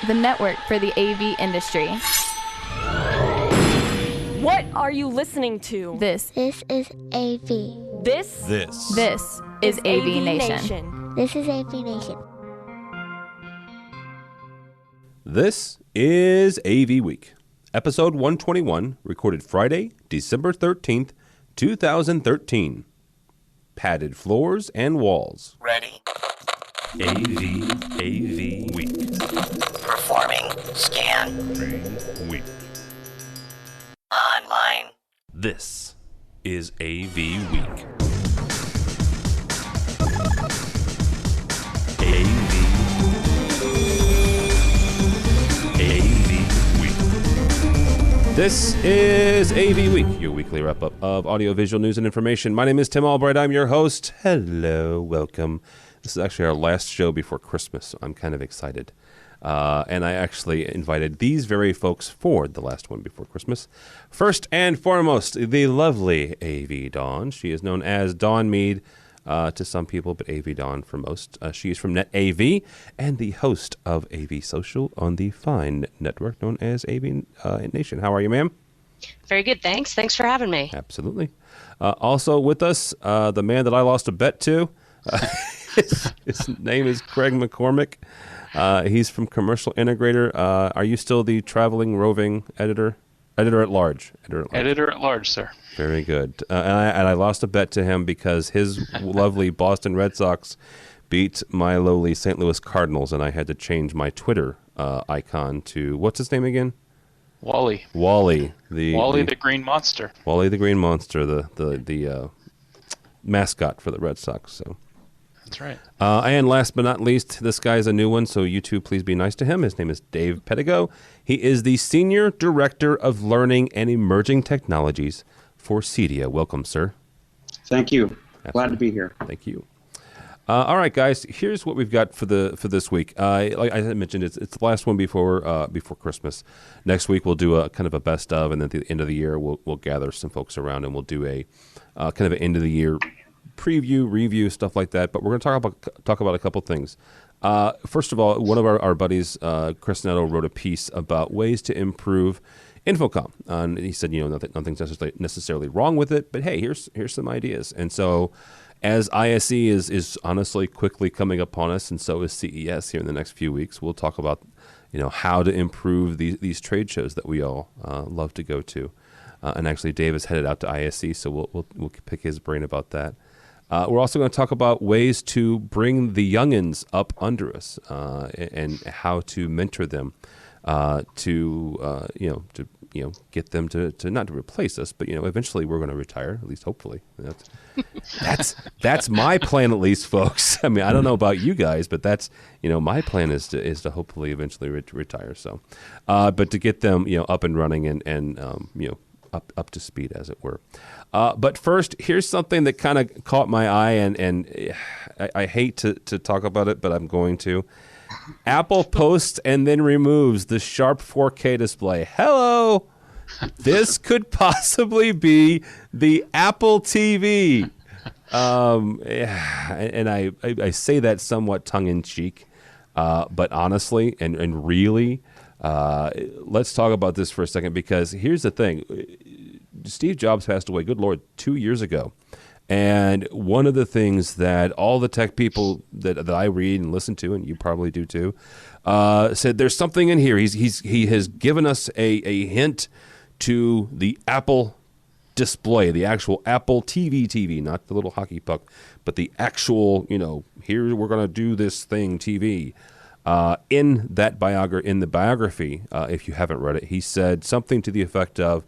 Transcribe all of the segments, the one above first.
the network for the AV industry. What are you listening to? This is AV. This is AVNation. This is AVNation. This is AVWeek, episode 121, recorded Friday, December 13th, 2013. Padded floors and walls. Ready. AVWeek. Performing scan. Week. Online. This is AVWeek. This is AV Week, your weekly wrap-up of audiovisual news and information. My name is Tim Albright. I'm your host. Hello, welcome. This is actually our last show before Christmas, so I'm kind of excited. And I actually invited these very folks for the last one before Christmas. First and foremost, the lovely AV Dawn. She is known as Dawn Meade to some people, but AV Dawn for most. She is from Net AV and the host of AV Social on the fine network known as AVNation. How are you, ma'am? Very good, thanks. Thanks for having me. Absolutely. Also with us, the man that I lost a bet to. His name is Craig MacCormack. He's from Commercial Integrator. Are you still the traveling, roving editor? Editor at large. Editor at large, sir. Very good. And I lost a bet to him because his lovely Boston Red Sox beat my lowly St. Louis Cardinals, and I had to change my Twitter icon to, what's his name again? Wally. The Green Monster. Wally the Green Monster, the mascot for the Red Sox. So. That's right. And last but not least, this guy's a new one, so you two please be nice to him. His name is Dave Pedigo. He is the Senior Director of Learning and Emerging Technologies for CEDIA. Welcome, sir. Thank you. Absolutely. Glad to be here. Thank you. All right, guys. Here's what we've got for this week. Like I mentioned, it's the last one before Christmas. Next week we'll do a kind of a best of, and then at the end of the year we'll gather some folks around and we'll do a kind of an end of the year preview, review, stuff like that. But we're going to talk about a couple things. First of all, one of our buddies, Chris Netto, wrote a piece about ways to improve Infocom. And he said, nothing's necessarily wrong with it, but hey, here's some ideas. And so as ISE is honestly quickly coming upon us, and so is CES here in the next few weeks, we'll talk about how to improve these trade shows that we all love to go to. And actually, Dave is headed out to ISE, so we'll pick his brain about that. We're also going to talk about ways to bring the youngins up under us and how to mentor them to get them to not to replace us, but eventually we're going to retire, at least hopefully. That's my plan, at least, folks. I mean, I don't know about you guys, but that's my plan is to hopefully eventually retire. So, but to get them up and running and up to speed, as it were. But first, here's something that kind of caught my eye, and I hate to talk about it, but I'm going to. Apple posts and then removes the Sharp 4K display. Hello! This could possibly be the Apple TV. And I say that somewhat tongue-in-cheek, but honestly and really, let's talk about this for a second, because here's the thing. Steve Jobs passed away, good Lord, 2 years ago. And one of the things that all the tech people that I read and listen to, and you probably do too, said there's something in here. He has given us a hint to the Apple display, the actual Apple TV, not the little hockey puck, but the actual, here we're going to do this thing TV. In the biography, if you haven't read it, he said something to the effect of,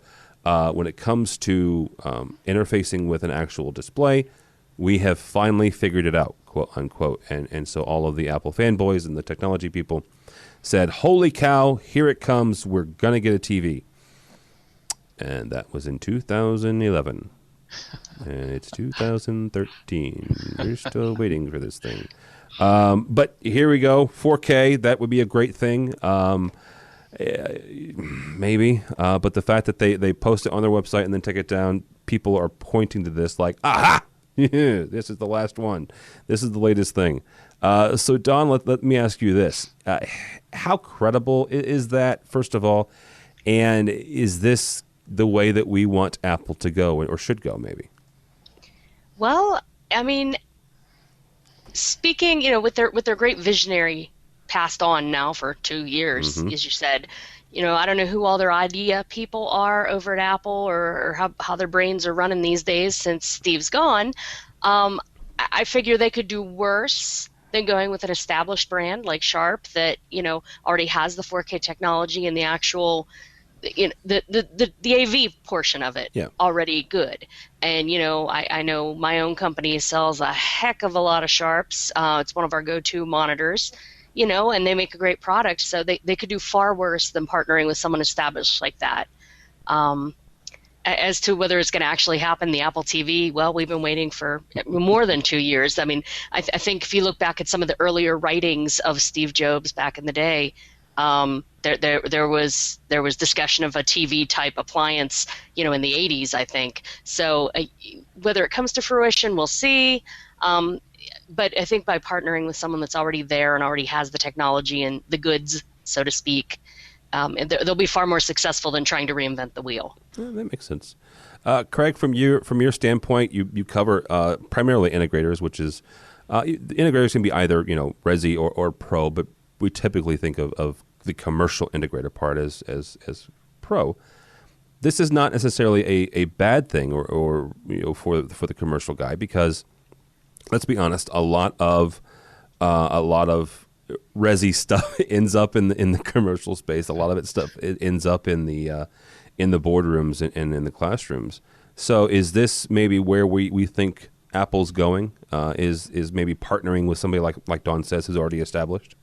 when it comes to interfacing with an actual display, we have finally figured it out, quote unquote. And so all of the Apple fanboys and the technology people said, holy cow, here it comes. We're going to get a TV. And that was in 2011. And it's 2013. We're still waiting for this thing. But here we go. 4K, that would be a great thing. Maybe, but the fact that they post it on their website and then take it down, people are pointing to this like, aha, this is the last one. This is the latest thing. So, Don, let me ask you this. How credible is that, first of all? And is this the way that we want Apple to go, or should go, maybe? Well, I mean, speaking, with their great visionary passed on now for 2 years, as you said, I don't know who all their idea people are over at Apple or how their brains are running these days since Steve's gone. I figure they could do worse than going with an established brand like Sharp that, already has the 4K technology and the actual, the AV portion of it already good. And, I know my own company sells a heck of a lot of Sharps. It's one of our go-to monitors, and they make a great product. So they could do far worse than partnering with someone established like that. As to whether it's going to actually happen, the Apple TV, well, we've been waiting for more than 2 years. I mean, I think if you look back at some of the earlier writings of Steve Jobs back in the day, there was discussion of a TV type appliance, in the 80s, I think. So whether it comes to fruition, we'll see. But I think by partnering with someone that's already there and already has the technology and the goods, so to speak, they'll be far more successful than trying to reinvent the wheel. Yeah, that makes sense. Craig, from your standpoint, you cover primarily integrators, which is the integrators can be either Resi or Pro, but we typically think of the commercial integrator part as Pro. This is not necessarily a bad thing or for the commercial guy, because let's be honest, a lot of Resi stuff ends up in the commercial space. A lot of it ends up in the boardrooms and in the classrooms. So is this maybe where we think Apple's going? Is maybe partnering with somebody like Don says, who's already established?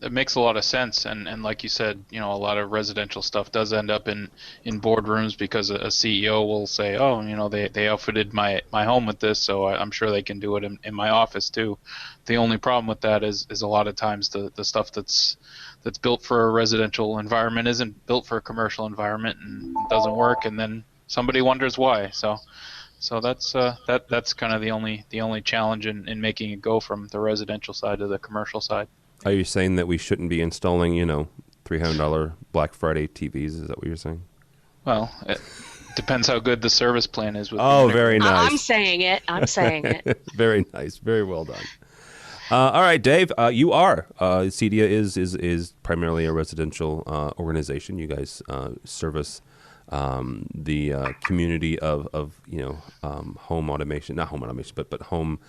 It makes a lot of sense, and like you said, a lot of residential stuff does end up in boardrooms because a CEO will say, oh, they outfitted my home with this, so I'm sure they can do it in my office too. The only problem with that is a lot of times the stuff that's built for a residential environment isn't built for a commercial environment and doesn't work, and then somebody wonders why. So that's kind of the only challenge in making it go from the residential side to the commercial side. Are you saying that we shouldn't be installing, $300 Black Friday TVs? Is that what you're saying? Well, it depends how good the service plan is. With very nice. I'm saying it. Very nice. Very well done. All right, Dave, you are. CEDIA is primarily a residential organization. You guys service the community of home automation, not home automation, but home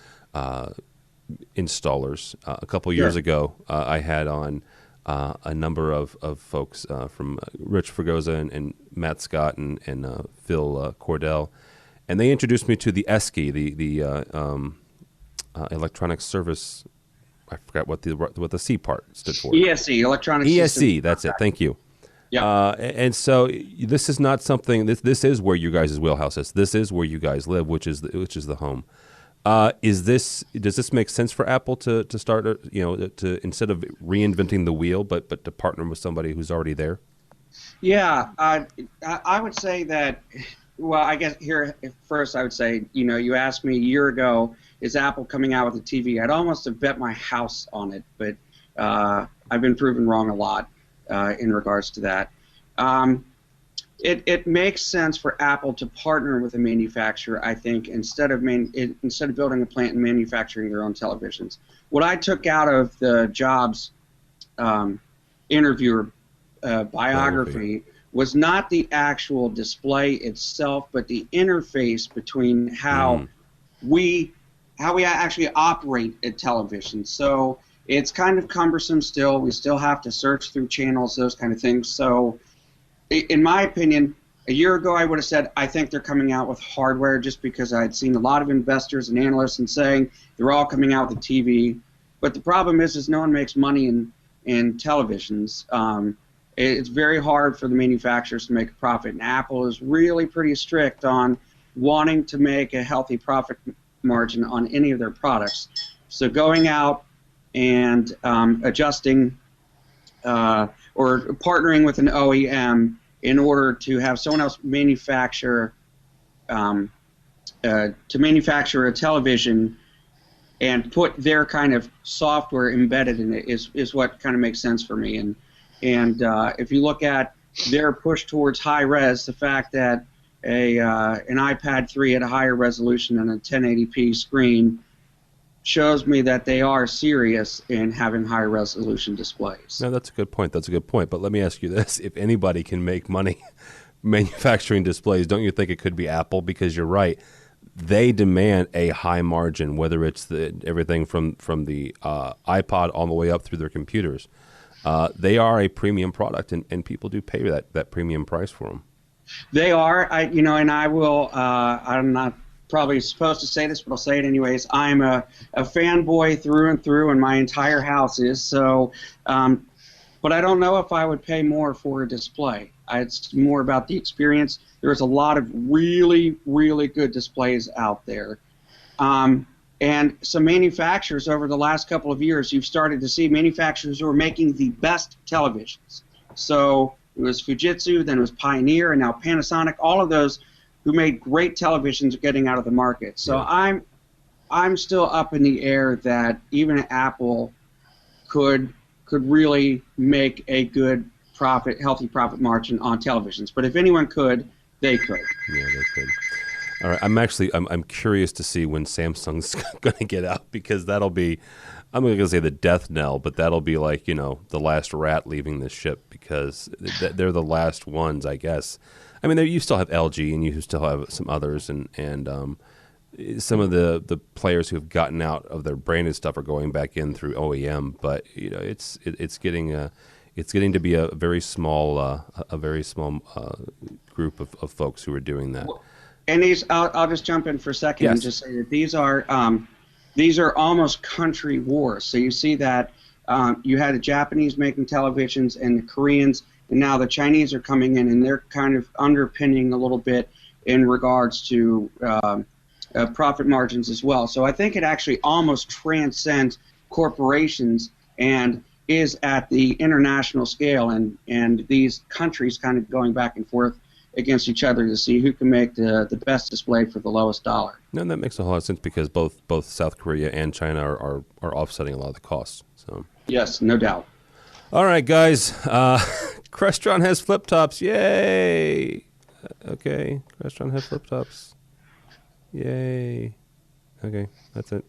installers. A couple years ago, I had on a number of folks from Rich Fregosa and Matt Scott and Phil Cordell, and they introduced me to the ESCI, the electronic service. I forgot what the C part stood for. ESC, electronic ESC. That's it. Thank you. Yeah. And so this is not something. This is where you guys' wheelhouse is. This is where you guys live, which is the home. Does this make sense for Apple to start, to instead of reinventing the wheel, but to partner with somebody who's already there? Yeah, I would say that. Well, I guess here first I would say, you asked me a year ago, is Apple coming out with a TV? I'd almost have bet my house on it, but I've been proven wrong a lot in regards to that. It makes sense for Apple to partner with a manufacturer, I think, instead of building a plant and manufacturing their own televisions. What I took out of the Jobs interviewer biography was not the actual display itself, but the interface between how we actually operate a television. So it's kind of cumbersome still. We still have to search through channels, those kind of things. So in my opinion, a year ago I would have said I think they're coming out with hardware, just because I'd seen a lot of investors and analysts and saying they're all coming out with a TV. But the problem is no one makes money in televisions. It's very hard for the manufacturers to make a profit, and Apple is really pretty strict on wanting to make a healthy profit margin on any of their products. So going out and adjusting or partnering with an OEM in order to have someone else manufacture a television and put their kind of software embedded in it is what kind of makes sense for me. And if you look at their push towards high res, the fact that an iPad 3 at a higher resolution than a 1080p screen shows me that they are serious in having high resolution displays. No, that's a good point. But let me ask you this. If anybody can make money manufacturing displays, don't you think it could be Apple? Because you're right. They demand a high margin, whether it's everything from the iPod all the way up through their computers. They are a premium product, and people do pay that premium price for them. They are, and I will. I'm not probably supposed to say this, but I'll say it anyways. I'm a fanboy through and through, and my entire house is. So, but I don't know if I would pay more for a display. It's more about the experience. There's a lot of really, really good displays out there. And some manufacturers over the last couple of years, you've started to see manufacturers who are making the best televisions. So it was Fujitsu, then it was Pioneer, and now Panasonic. All of those who made great televisions are getting out of the market. So yeah. I'm still up in the air that even Apple could really make a good healthy profit margin on televisions. But if anyone could, they could. Yeah, they could. All right, I'm curious to see when Samsung's going to get out, because that'll be, I'm going to say the death knell, but that'll be like, the last rat leaving the ship, because they're the last ones, I guess. I mean, you still have LG and you still have some others, and some of the players who have gotten out of their branded stuff are going back in through OEM, but it's getting to be a very small group of folks who are doing that. And I'll just jump in for a second and just say that these are almost country wars. So you see that you had the Japanese making televisions and the Koreans, and now the Chinese are coming in, and they're kind of underpinning a little bit in regards to profit margins as well. So I think it actually almost transcends corporations and is at the international scale, and these countries kind of going back and forth against each other to see who can make the best display for the lowest dollar. No, that makes a whole lot of sense, because both South Korea and China are offsetting a lot of the costs. So yes, no doubt. All right, guys. Crestron has flip tops. Yay! Okay, Crestron has flip tops. Yay! Okay, that's it.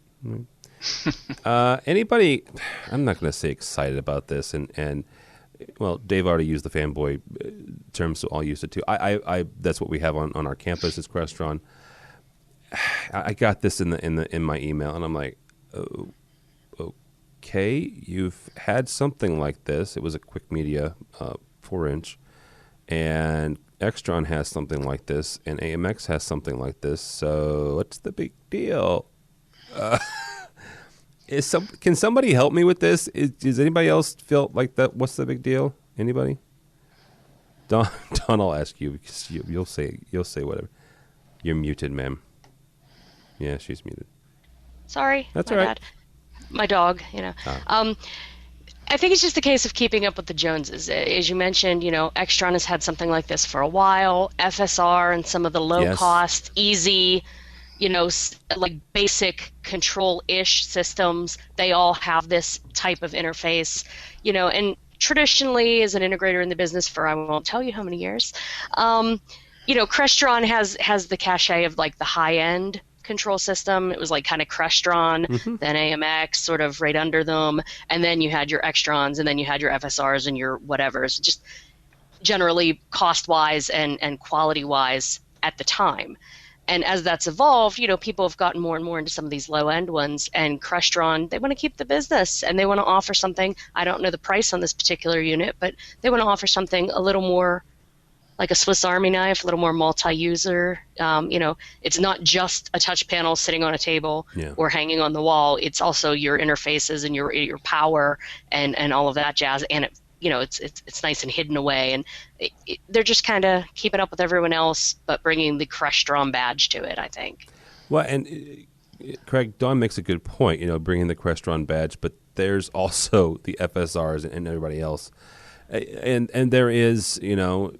Anybody? I'm not going to say excited about this, and well, Dave already used the fanboy term, so I'll use it too. I that's what we have on our campus is Crestron. I got this in my email, and I'm like, oh, okay, you've had something like this. It was a Quick Media 4-inch, and Extron has something like this, and AMX has something like this. So what's the big deal? Can somebody help me with this? Does anybody else feel like that? What's the big deal? Anybody? Don, I'll ask you, because you'll say whatever. You're muted, ma'am. Yeah, she's muted. Sorry. That's all right. Bad. My dog, I think it's just a case of keeping up with the Joneses. As you mentioned, Extron has had something like this for a while. FSR and some of the low-cost, easy, like basic control-ish systems, they all have this type of interface, and traditionally as an integrator in the business for I won't tell you how many years, Crestron has the cachet of like the high-end control system. It was like kind of Crestron, then AMX sort of right under them, and then you had your Extrons, and then you had your FSRs and your whatevers, just generally cost-wise and quality-wise at the time. And as that's evolved, people have gotten more and more into some of these low-end ones, and Crestron, they want to keep the business, and they want to offer something. I don't know the price on this particular unit, but they want to offer something a little more like a Swiss Army knife, a little more multi-user. It's not just a touch panel sitting on a table or hanging on the wall. It's also your interfaces and your power and all of that jazz, and it's nice and hidden away, and they're just kind of keeping up with everyone else, but bringing the Crestron badge to it, I think. Well, and Craig, Don makes a good point, bringing the Crestron badge, but there's also the FSRs and everybody else. And there is, you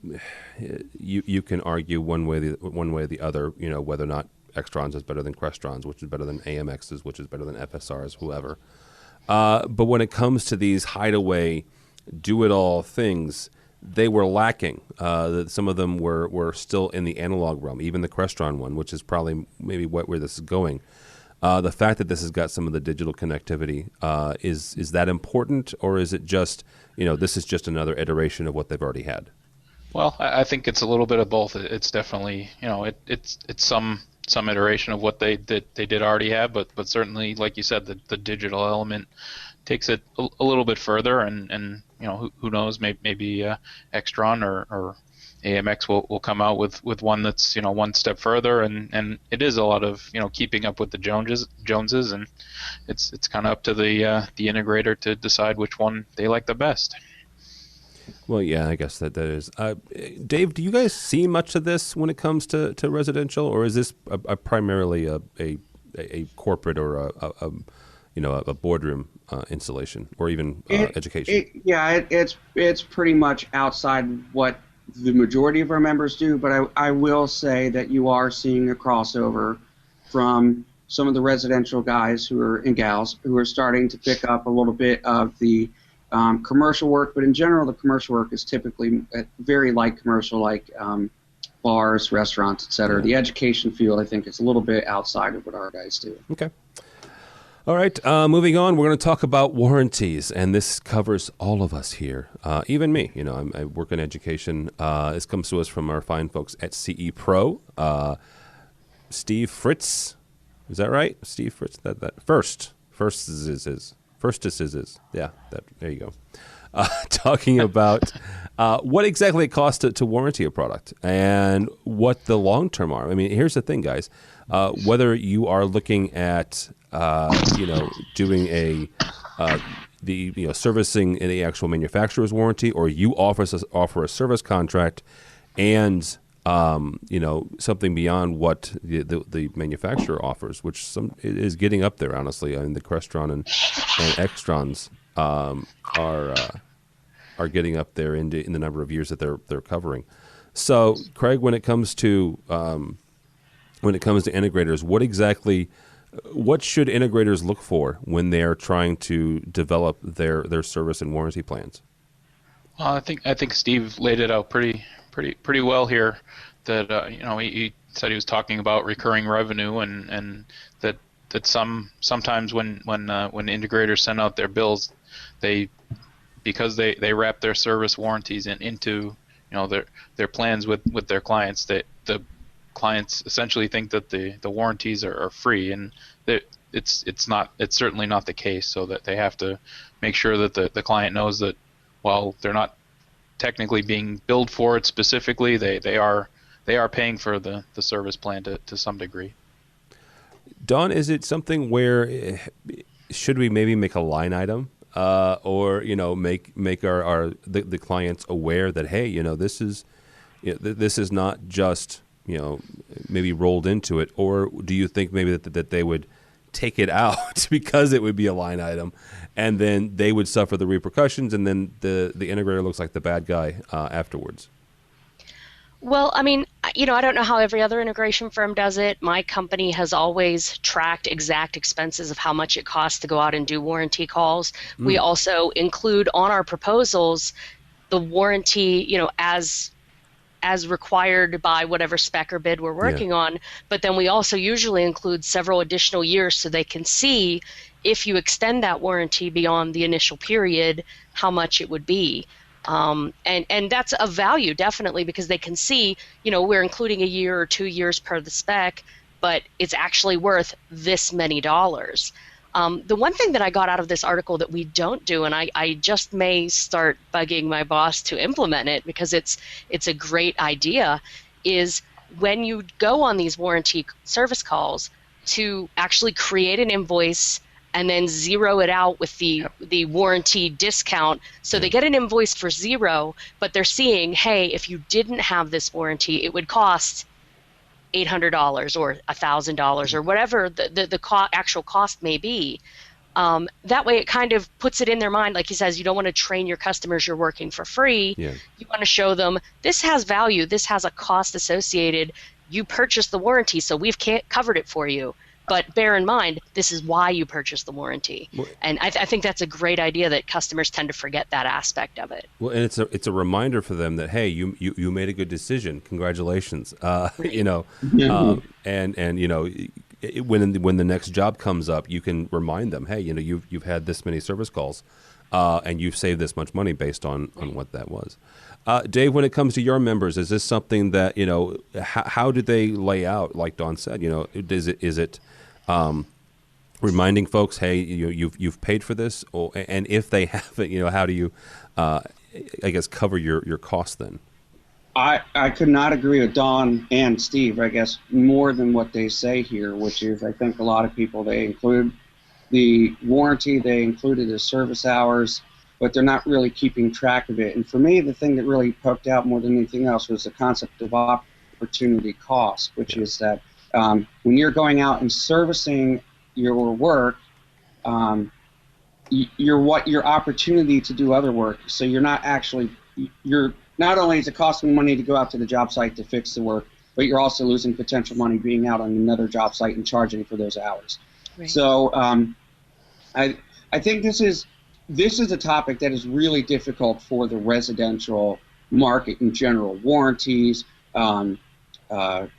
can argue one way or the other, whether or not Extrons is better than Crestrons, which is better than AMXs, which is better than FSRs, whoever. But when it comes to these hideaway, do-it-all things, they were lacking. Some of them were still in the analog realm, even the Crestron one, which is probably maybe where this is going. The fact that this has got some of the digital connectivity, is that important, or is it just, this is just another iteration of what they've already had? Well, I think it's a little bit of both. It's definitely, it's some iteration of what they did already have, but certainly, like you said, the digital element takes it a little bit further, and who knows, maybe Extron or AMX will come out with one that's one step further, and it is a lot of keeping up with the Joneses, and it's kind of up to the integrator to decide which one they like the best. Well, yeah, I guess that is. Dave, do you guys see much of this when it comes to residential, or is this primarily a corporate or a boardroom installation, or even education? It's pretty much outside what the majority of our members do, but I will say that you are seeing a crossover from some of the residential guys and gals who are starting to pick up a little bit of the commercial work, but in general, the commercial work is typically very light commercial, like bars, restaurants, etc. Yeah. The education field, I think, is a little bit outside of what our guys do. Okay. All right. Moving on, we're going to talk about warranties, and this covers all of us here, even me. I work in education. This comes to us from our fine folks at CE Pro. Steve Fritz, is that right? Steve Fritz. That first is. Yeah, there you go. Talking about what exactly it costs to warranty a product and what the long term are. I mean, here's the thing, guys. Whether you are looking at doing servicing in the actual manufacturer's warranty, or you offer a service contract and something beyond what the manufacturer offers, which is getting up there, honestly. I mean, the Crestron and Extrons are getting up there in the number of years that they're covering. So, Craig, when it comes to integrators, what should integrators look for when they're trying to develop their service and warranty plans? I think Steve laid it out pretty well here. That he said he was talking about recurring revenue, and that sometimes when integrators send out their bills, because they wrap their service warranties into their plans with their clients, that the clients essentially think that the warranties are free, and it's certainly not the case. So that they have to make sure that the client knows that while they're not technically being billed for it specifically, they are paying for the service plan to some degree. Don, is it something where should we maybe make a line item, or make our the clients aware that, hey, this is not just maybe rolled into it, or do you think maybe that they would take it out because it would be a line item, and then they would suffer the repercussions, and then the integrator looks like the bad guy afterwards? Well, I mean, I don't know how every other integration firm does it. My company has always tracked exact expenses of how much it costs to go out and do warranty calls. We also include on our proposals the warranty, as required by whatever spec or bid we're working on. But then we also usually include several additional years so they can see if you extend that warranty beyond the initial period, how much it would be. And that's of value, definitely, because they can see, we're including a year or 2 years per the spec, but it's actually worth this many dollars. The one thing that I got out of this article that we don't do, and I just may start bugging my boss to implement it because it's a great idea, is when you go on these warranty service calls to actually create an invoice and then zero it out with the warranty discount. So they get an invoice for zero, but they're seeing, hey, if you didn't have this warranty, it would cost $800 or $1,000 or whatever the actual cost may be. That way it kind of puts it in their mind, like he says, you don't want to train your customers you're working for free. You want to show them this has value, this has a cost associated. you purchased the warranty, so we've covered it for you. But bear in mind, this is why you purchased the warranty. And I think that's a great idea that customers tend to forget that aspect of it. Well, and it's a reminder for them that, hey, you made a good decision. Congratulations. You know, and you know, when the next job comes up, you can remind them, hey, you know, you've had this many service calls, and you've saved this much money based on what that was. Dave, when it comes to your members, is this something that, you know, how do they lay out? Like Dawn said, you know, is it reminding folks, hey, you've paid for this, and if they haven't, you know, how do you, I guess, cover your costs then? I could not agree with Dawn and Steve, I guess, more than what they say here, which is I think a lot of people, they include the warranty, they included the service hours, but they're not really keeping track of it. And for me, the thing that really poked out more than anything else was the concept of opportunity cost, which is that when you're going out and servicing your work, your opportunity to do other work. So you're not only is it costing money to go out to the job site to fix the work, but you're also losing potential money being out on another job site and charging for those hours. Right. So I think this is a topic that is really difficult for the residential market in general. Warranties, pro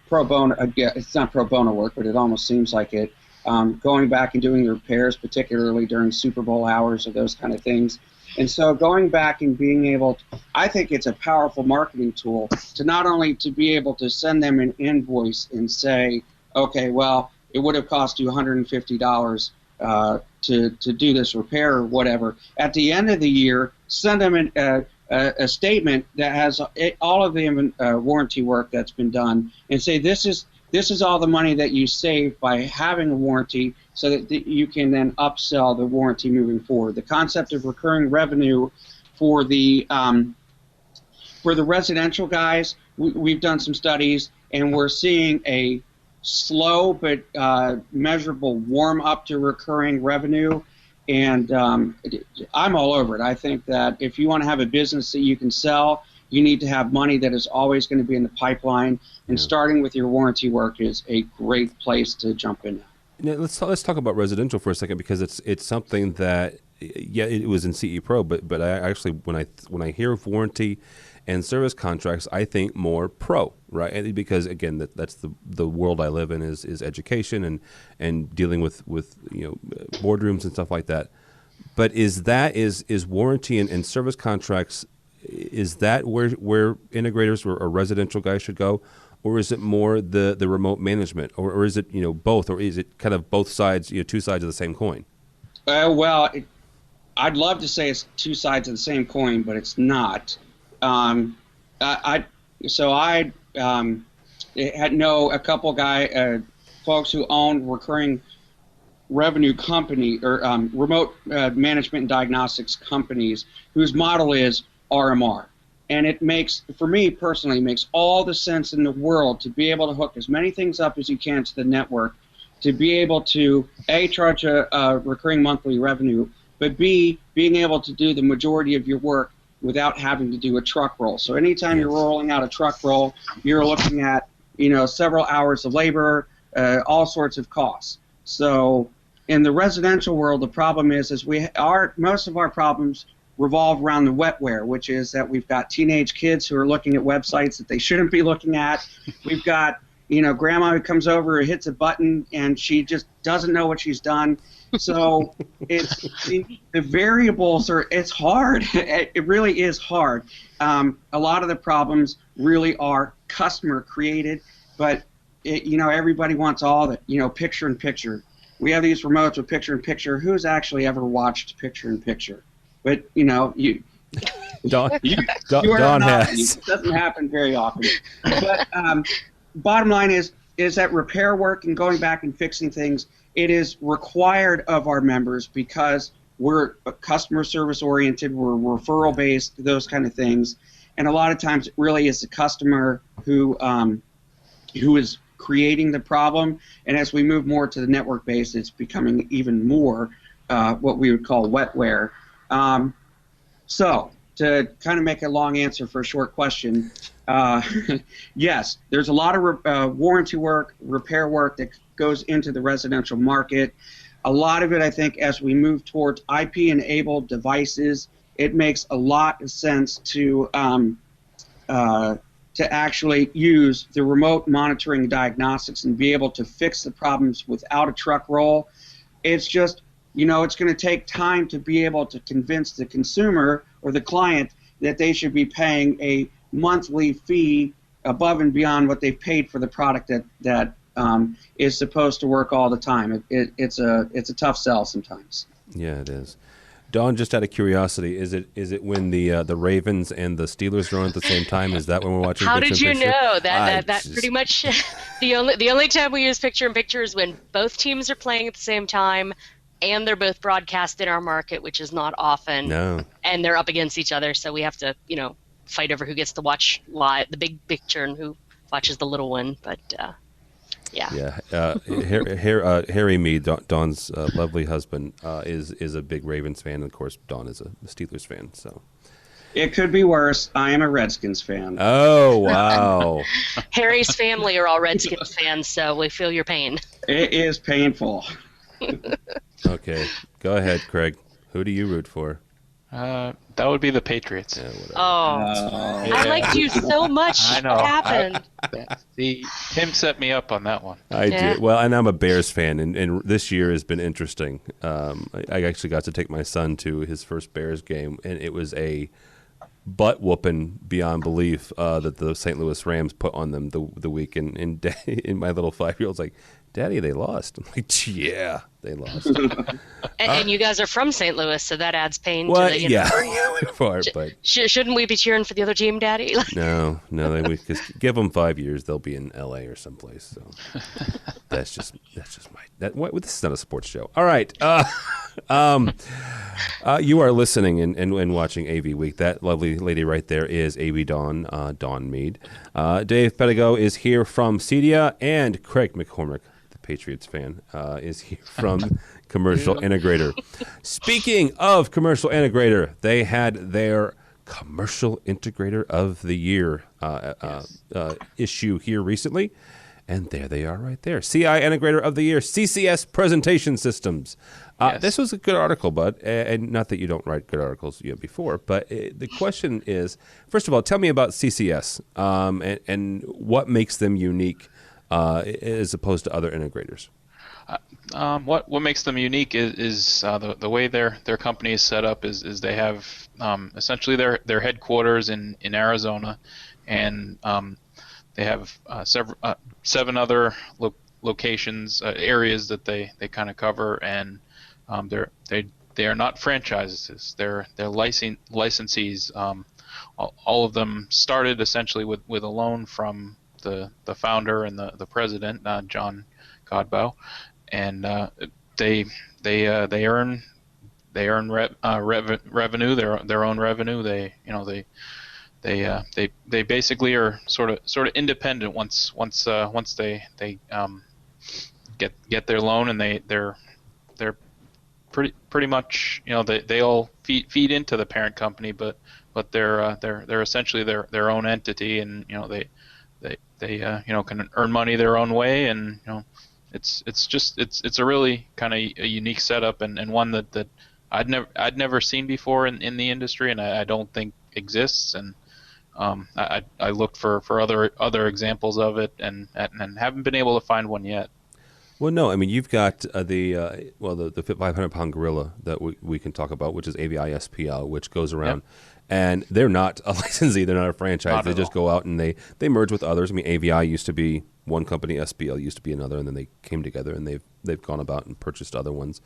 bono, it's not pro bono work, but it almost seems like it. Going back and doing repairs, particularly during Super Bowl hours or those kind of things. And so going back and being able to, I think it's a powerful marketing tool to not only to be able to send them an invoice and say, okay, well, it would have cost you $150 to do this repair or whatever. At the end of the year, send them a statement that has all of the warranty work that's been done, and say this is all the money that you save by having a warranty, so that you can then upsell the warranty moving forward. The concept of recurring revenue for the residential guys, we've done some studies, and we're seeing a slow but measurable warm up to recurring revenue, and I'm all over it. I think that if you want to have a business that you can sell, you need to have money that is always going to be in the pipeline, and starting with your warranty work is a great place to jump in. Now, let's talk about residential for a second, because it's something that, yeah, it was in CE Pro, but I actually, when I hear of warranty and service contracts, I think more pro, right? Because again, that's the world I live in is education and dealing with you know, boardrooms and stuff like that. But is warranty and service contracts, is that where integrators or residential guys should go, or is it more the remote management, or is it, you know, both, or is it kind of both sides, you know, two sides of the same coin? Well, I'd love to say it's two sides of the same coin, but it's not. I had a couple folks who own recurring revenue company or remote management and diagnostics companies whose model is RMR. And it makes, for me personally, makes all the sense in the world to be able to hook as many things up as you can to the network, to be able to, A, charge a recurring monthly revenue, but B, being able to do the majority of your work without having to do a truck roll. So anytime you're rolling out a truck roll, you're looking at, you know, several hours of labor, all sorts of costs. So in the residential world, the problem is most of our problems revolve around the wetware, which is that we've got teenage kids who are looking at websites that they shouldn't be looking at. We've got, you know, grandma who comes over and hits a button and she just doesn't know what she's done. So the variables it's hard. It really is hard. A lot of the problems really are customer created, but you know, everybody wants all the, you know, picture in picture. We have these remotes with picture in picture. Who's actually ever watched picture in picture? But you know, Dawn has. It doesn't happen very often. But bottom line is that repair work and going back and fixing things, it is required of our members because we're customer service oriented, we're referral based, those kind of things, and a lot of times it really is the customer who is creating the problem. And as we move more to the network base, it's becoming even more what we would call wetware. So to kind of make a long answer for a short question, Yes, there's a lot of warranty work, repair work that goes into the residential market. A lot of it, I think, as we move towards IP-enabled devices, it makes a lot of sense to actually use the remote monitoring diagnostics and be able to fix the problems without a truck roll. It's just, it's going to take time to be able to convince the consumer or the client that they should be paying a monthly fee above and beyond what they've paid for the product that is supposed to work all the time. It's a tough sell sometimes. Yeah, it is. Don, just out of curiosity, is it when the Ravens and the Steelers are on at the same time? Is that when we're watching? How picture did you in picture? know that pretty much the only time we use picture in picture is when both teams are playing at the same time, and they're both broadcast in our market, which is not often. No. And they're up against each other, so we have to fight over who gets to watch live the big picture and who watches the little one. But yeah. Harry Meade, Don's lovely husband, is a big Ravens fan, and of course Don is a Steelers fan. So it could be worse. I am a Redskins fan. Oh wow! Harry's family are all Redskins fans, so we feel your pain. It is painful. Okay, go ahead, Craig. Who do you root for? That would be the Patriots. Yeah, I liked you so much. I know. What happened? Tim set me up on that one. I did. Well, and I'm a Bears fan, and this year has been interesting. I actually got to take my son to his first Bears game, and it was a butt whooping beyond belief that the St. Louis Rams put on them the week. And my little 5-year-old's like, Daddy, they lost. I'm like, yeah, they lost. And you guys are from St. Louis, so that adds pain to the yeah, we are, but shouldn't we be cheering for the other team, Daddy? No, because give them 5 years, they'll be in L.A. or someplace. So that's just this is not a sports show. All right, you are listening and watching AV Week. That lovely lady right there is AV Dawn Meade. Dave Pedigo is here from CEDIA, and Craig MacCormack, Patriots fan, is here from Commercial Integrator. Speaking of Commercial Integrator, they had their Commercial Integrator of the Year issue here recently, and there they are right there. CI Integrator of the Year, CCS Presentation Systems. This was a good article, Bud, and not that you don't write good articles before, but the question is, first of all, tell me about CCS and what makes them unique as opposed to other integrators. What makes them unique is the way their company is set up is they have essentially their headquarters in Arizona, and they have seven other locations, areas that they kind of cover, and they are not franchises. They're licensees. All of them started essentially with a loan from the founder and the president, John Godbout, and they earn revenue, their own revenue. They basically are sort of independent once they get their loan, and they're pretty much they all feed into the parent company, but they're essentially their own entity, and they can earn money their own way, and it's a really kind of a unique setup, and one that I'd never seen before in the industry, and I don't think exists, and I looked for other examples of it, and haven't been able to find one yet. Well, no, I mean, you've got the 500-pound gorilla that we can talk about, which is AVISPL, which goes around, and they're not a licensee, they're not a franchise. They just go out and they merge with others. I mean, AVI used to be one company, SPL used to be another, and then they came together and they've gone about and purchased other ones.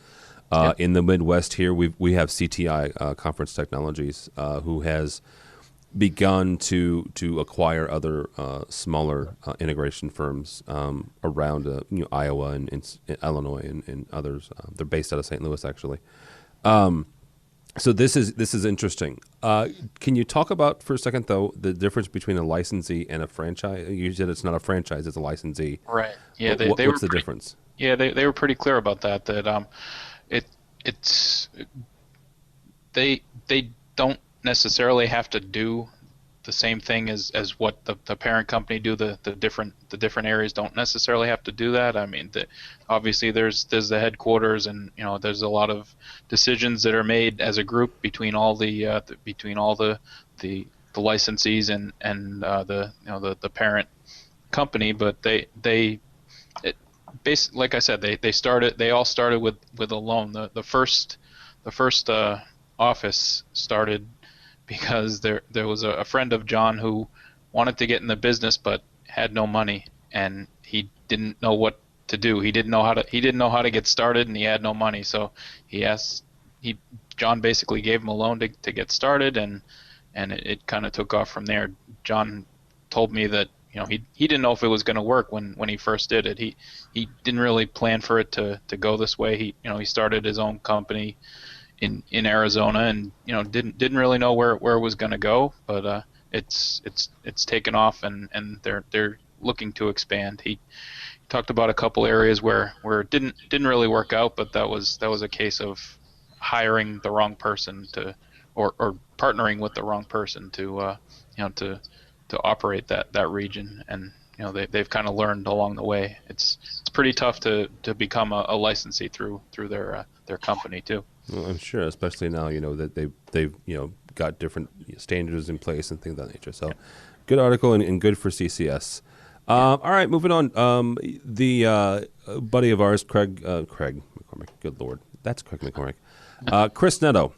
In the Midwest here, we have CTI, Conference Technologies, who has begun to acquire other smaller integration firms around Iowa and Illinois and others. They're based out of St. Louis, actually. So this is interesting. Can you talk about for a second though the difference between a licensee and a franchise? You said it's not a franchise; it's a licensee. Right. Yeah. What's the difference? Yeah, they were pretty clear about that. They don't necessarily have to do the same thing as what the parent company do. The different areas don't necessarily have to do that. I mean, obviously there's the headquarters, and there's a lot of decisions that are made as a group between all the licensees and the parent company. But basically, like I said, they all started with a loan. The first office started because there was a friend of John who wanted to get in the business but had no money, and he didn't know what to do. He didn't know how to get started, and he had no money. So John basically gave him a loan to get started, and it kind of took off from there. John told me that he didn't know if it was going to work when he first did it. He didn't really plan for it to go this way. He started his own company in Arizona, and didn't really know where it was going to go, but it's taken off, and they're looking to expand. He talked about a couple areas where it didn't really work out, but that was a case of hiring the wrong person or partnering with the wrong person to operate that region, and they've kind of learned along the way. It's pretty tough to become a licensee through their company too. Well, I'm sure, especially now, that they've got different standards in place and things of that nature. So, good article and good for CCS. All right, moving on. The buddy of ours, Craig MacCormack. Good Lord, that's Craig MacCormack. Chris Netto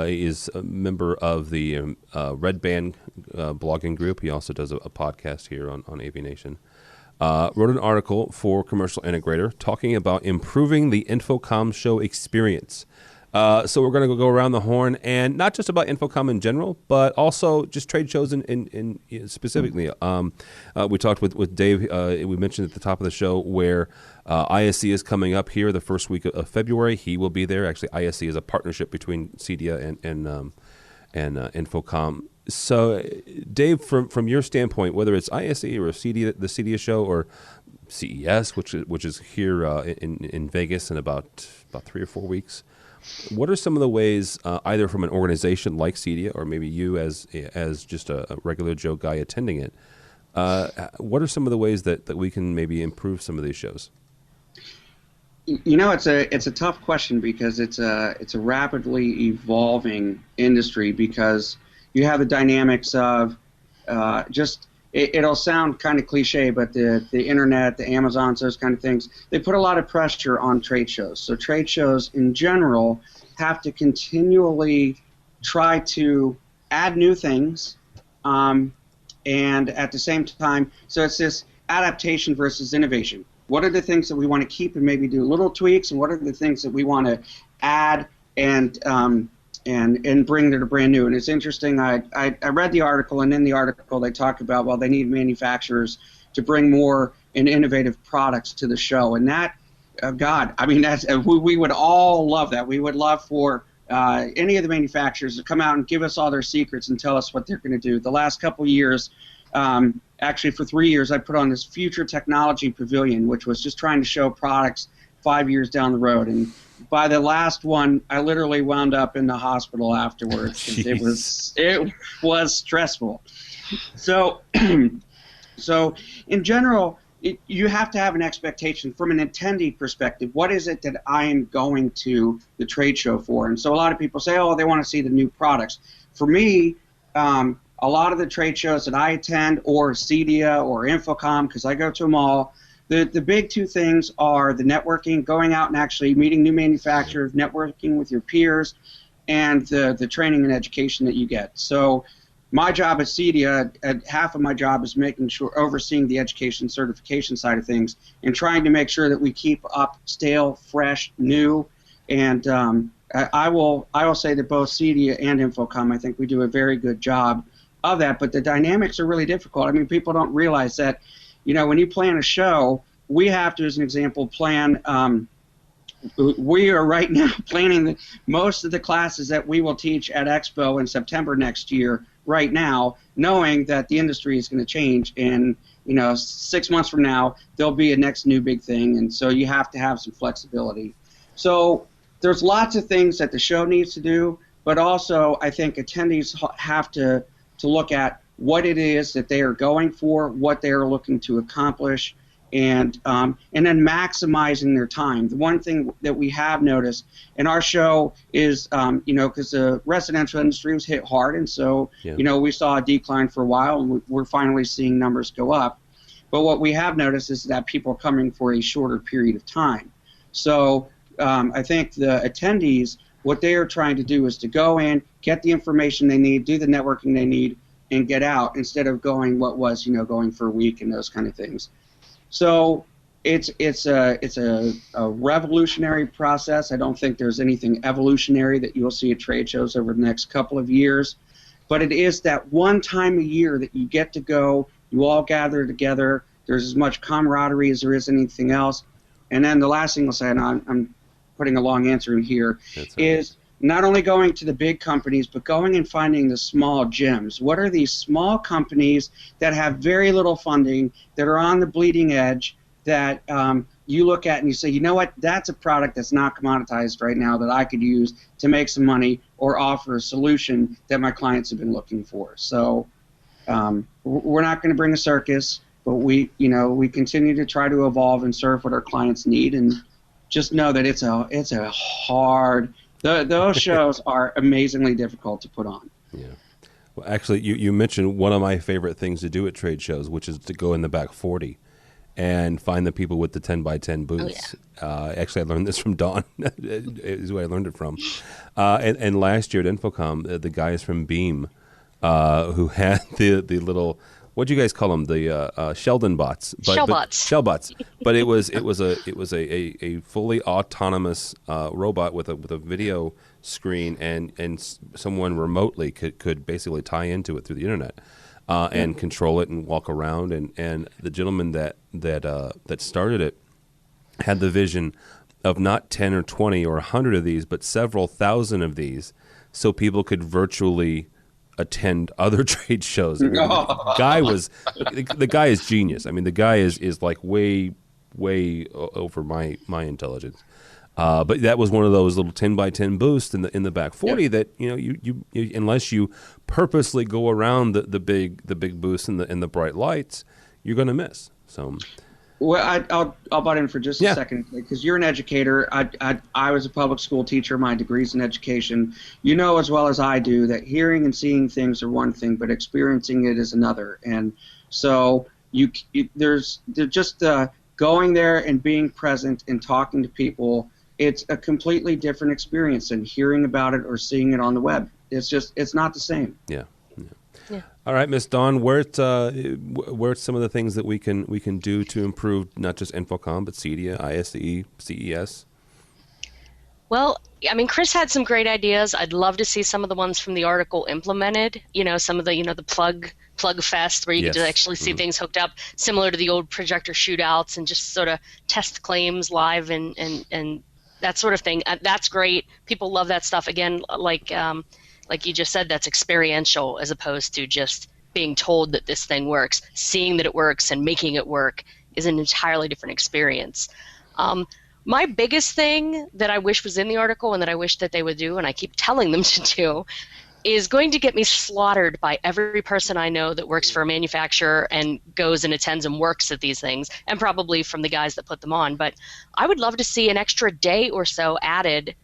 is a member of the Red Band blogging group. He also does a podcast here on AVNation. Wrote an article for Commercial Integrator talking about improving the Infocom show experience. So we're going to go around the horn, and not just about Infocom in general, but also just trade shows in specifically. We talked with Dave. We mentioned at the top of the show where ISE is coming up here the first week of February. He will be there. Actually, ISE is a partnership between CEDIA and Infocom. So, Dave, from your standpoint, whether it's ISE or CEDIA, the CEDIA show, or CES, which is here in Vegas in about 3 or 4 weeks, what are some of the ways, either from an organization like CEDIA or maybe you as just a regular Joe guy attending it, what are some of the ways that we can maybe improve some of these shows? It's a tough question because it's a rapidly evolving industry, because you have the dynamics of it'll sound kind of cliche, but the internet, the Amazons, those kind of things, they put a lot of pressure on trade shows. So trade shows in general have to continually try to add new things, and at the same time, so it's this adaptation versus innovation. What are the things that we want to keep and maybe do little tweaks, and what are the things that we want to add and bring that are brand new? And it's interesting, I read the article, and in the article they talk about, they need manufacturers to bring more and innovative products to the show. And that, we would all love that. We would love for any of the manufacturers to come out and give us all their secrets and tell us what they're going to do. The last couple of years, actually for 3 years, I put on this Future Technology Pavilion, which was just trying to show products 5 years down the road. And by the last one, I literally wound up in the hospital afterwards. It was stressful. So in general, you have to have an expectation from an attendee perspective. What is it that I am going to the trade show for? And so a lot of people say, they want to see the new products. For me, a lot of the trade shows that I attend, or CEDIA or Infocom, because I go to them all, the big two things are the networking, going out and actually meeting new manufacturers, networking with your peers, and the training and education that you get. So my job at CEDIA, half of my job is making sure, overseeing the education certification side of things, and trying to make sure that we keep up stale, fresh, new. And I will say that both CEDIA and Infocom, I think we do a very good job of that. But the dynamics are really difficult. I mean, people don't realize that, when you plan a show, we have to, as an example, plan. We are right now planning most of the classes that we will teach at Expo in September next year, right now, knowing that the industry is going to change, and 6 months from now there'll be a next new big thing, and so you have to have some flexibility. So there's lots of things that the show needs to do, but also I think attendees have to look at what it is that they are going for, what they are looking to accomplish, and then maximizing their time. The one thing that we have noticed in our show is, because the residential industry was hit hard, and so, we saw a decline for a while, and we're finally seeing numbers go up. But what we have noticed is that people are coming for a shorter period of time. So I think the attendees, what they are trying to do is to go in, get the information they need, do the networking they need, and get out, instead of going going for a week and those kind of things. So it's a revolutionary process. I don't think there's anything evolutionary that you'll see at trade shows over the next couple of years, but it is that one time a year that you get to go, you all gather together, there's as much camaraderie as there is anything else. And then the last thing I'll say, and I'm putting a long answer in here, is not only going to the big companies, but going and finding the small gems. What are these small companies that have very little funding, that are on the bleeding edge, that you look at and you say, you know what, that's a product that's not commoditized right now that I could use to make some money or offer a solution that my clients have been looking for. So we're not going to bring a circus, but we continue to try to evolve and serve what our clients need, and just know that it's a hard. Those shows are amazingly difficult to put on. Yeah. Well, actually, you mentioned one of my favorite things to do at trade shows, which is to go in the back 40 and find the people with the 10 by 10 booths. Oh, yeah. Actually, I learned this from Dawn. Is where I learned it from. And last year at Infocom, the guys from Beam, who had the little, what do you guys call them? The Sheldon bots. Shell bots. But it was a fully autonomous robot with a video screen, and someone remotely could basically tie into it through the internet and control it and walk around. And the gentleman that started it had the vision of not 10 or 20 or 100 of these, but several thousand of these, so people could virtually attend other trade shows. I mean, the guy is genius. I mean, the guy is like way over my intelligence. But that was one of those little 10 by 10 booths in the back 40 that you unless you purposely go around the big booths and the bright lights, you're going to miss. So. Well, I'll butt in for just a second, because you're an educator. I was a public school teacher. My degree's in education. You know as well as I do that hearing and seeing things are one thing, but experiencing it is another. And so there's just going there and being present and talking to people. It's a completely different experience than hearing about it or seeing it on the web. It's not the same. Yeah. All right, Miss Dawn, where's some of the things that we can do to improve not just Infocom, but CEDIA, ISE, CES? Well, I mean, Chris had some great ideas. I'd love to see some of the ones from the article implemented. Some of the the plug fest where you could actually see things hooked up, similar to the old projector shootouts, and just sort of test claims live and that sort of thing. That's great. People love that stuff. Again, like you just said, that's experiential as opposed to just being told that this thing works. Seeing that it works and making it work is an entirely different experience. My biggest thing that I wish was in the article and that I wish that they would do, and I keep telling them to do, is going to get me slaughtered by every person I know that works for a manufacturer and goes and attends and works at these things, and probably from the guys that put them on. But I would love to see an extra day or so added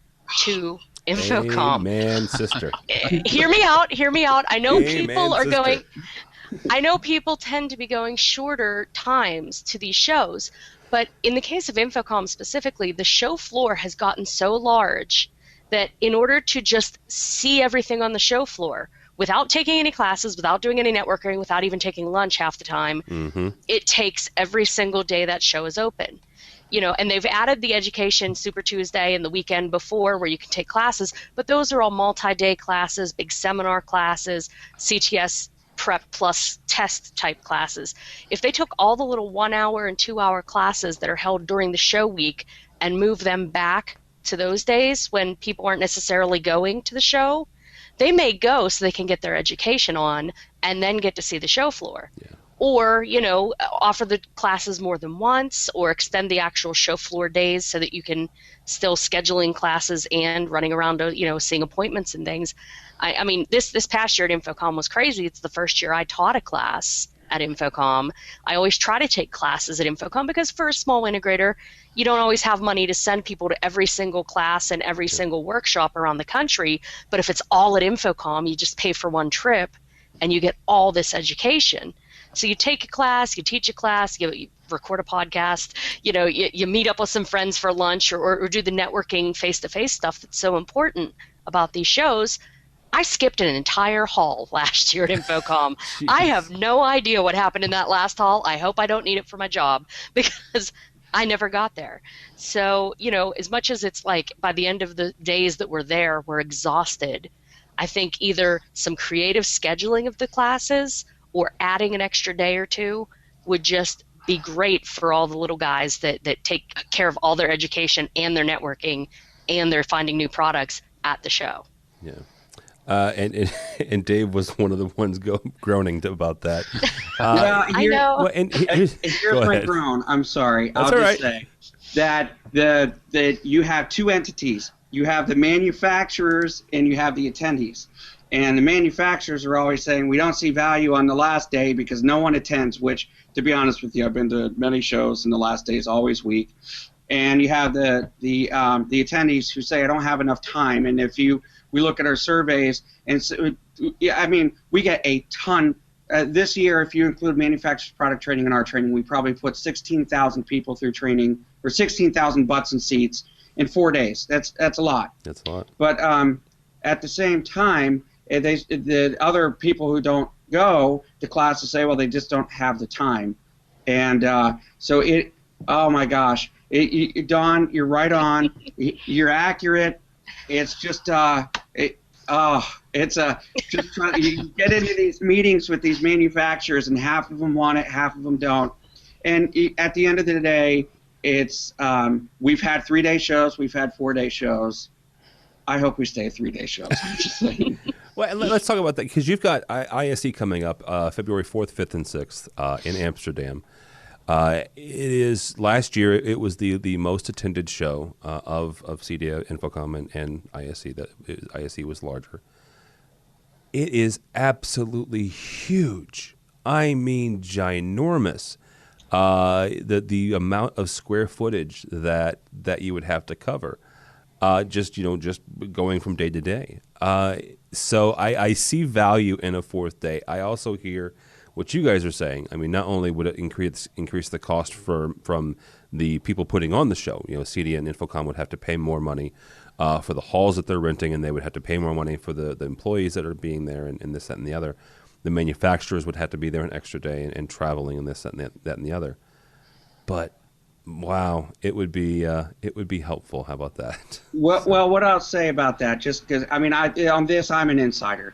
to Infocom. Amen, sister. Hear me out. I know people are going. I know people tend to be going shorter times to these shows, but in the case of Infocom specifically, the show floor has gotten so large that in order to just see everything on the show floor without taking any classes, without doing any networking, without even taking lunch half the time, it takes every single day that show is open. And they've added the Education Super Tuesday and the weekend before where you can take classes, but those are all multi-day classes, big seminar classes, CTS prep plus test type classes. If they took all the little 1 hour and 2 hour classes that are held during the show week and move them back to those days when people aren't necessarily going to the show, they may go so they can get their education on and then get to see the show floor. Yeah. Or, offer the classes more than once, or extend the actual show floor days so that you can still scheduling classes and running around, seeing appointments and things. I mean, this past year at Infocom was crazy. It's the first year I taught a class at Infocom. I always try to take classes at Infocom because for a small integrator, you don't always have money to send people to every single class and every single workshop around the country. But if it's all at Infocom, you just pay for one trip and you get all this education. So you take a class, you teach a class, you record a podcast, you meet up with some friends for lunch or do the networking face-to-face stuff that's so important about these shows. I skipped an entire hall last year at Infocom. I have no idea what happened in that last hall. I hope I don't need it for my job because I never got there. So, as much as it's like by the end of the days that we're there, we're exhausted, I think either some creative scheduling of the classes or adding an extra day or two would just be great for all the little guys that take care of all their education and their networking and they're finding new products at the show. Yeah. And Dave was one of the ones groaning about that. I know. Well, here's my groan. I'm sorry. That's I'll all just say that that you have two entities. You have the manufacturers and you have the attendees. And the manufacturers are always saying we don't see value on the last day because no one attends. Which, to be honest with you, I've been to many shows and the last day is always weak. And you have the attendees who say I don't have enough time. And we look at our surveys, and so, we get a ton. This year, if you include manufacturers product training and our training, we probably put 16,000 people through training, or 16,000 butts and seats in 4 days. That's a lot. That's a lot. But at the same time, the other people who don't go to classes say, well, they just don't have the time. And oh my gosh. Don, you're right on. You're accurate. It's just just trying. You get into these meetings with these manufacturers, and half of them want it, half of them don't. And at the end of the day, it's we've had 3-day shows, we've had 4-day shows. I hope we stay at 3-day shows. I'm just saying. Well, let's talk about that because you've got ISE coming up February 4th, 5th, and 6th in Amsterdam. It is last year. It was the most attended show of CEDIA, Infocom, and ISE. That ISE was larger. It is absolutely huge. I mean, ginormous. The amount of square footage that you would have to cover, just going from day to day. So I see value in a 4th day. I also hear what you guys are saying. I mean, not only would it increase the cost from the people putting on the show, CEDIA and Infocom would have to pay more money for the halls that they're renting, and they would have to pay more money for the employees that are being there, and this, that, and the other. The manufacturers would have to be there an extra day and traveling, and this, that, and the other. But wow, it would be helpful. How about that? Well, what I'll say about that, just because on this I'm an insider.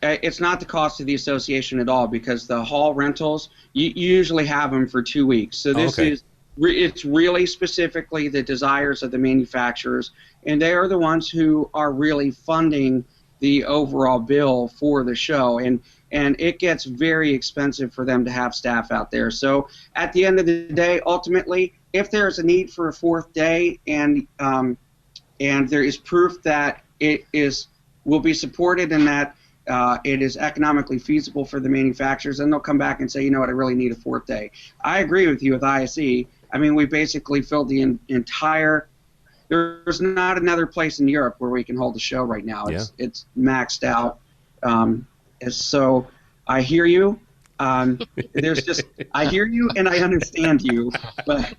It's not the cost of the association at all because the hall rentals you usually have them for 2 weeks. So this is it's really specifically the desires of the manufacturers, and they are the ones who are really funding the overall bill for the show, and it gets very expensive for them to have staff out there. So at the end of the day, ultimately, if there's a need for a 4th day and there is proof that it will be supported and that it is economically feasible for the manufacturers, then they'll come back and say, you know what, I really need a 4th day. I agree with you with ISE. I mean, we basically filled the entire. There's not another place in Europe where we can hold a show right now. It's maxed out. So I hear you. I hear you and I understand you, but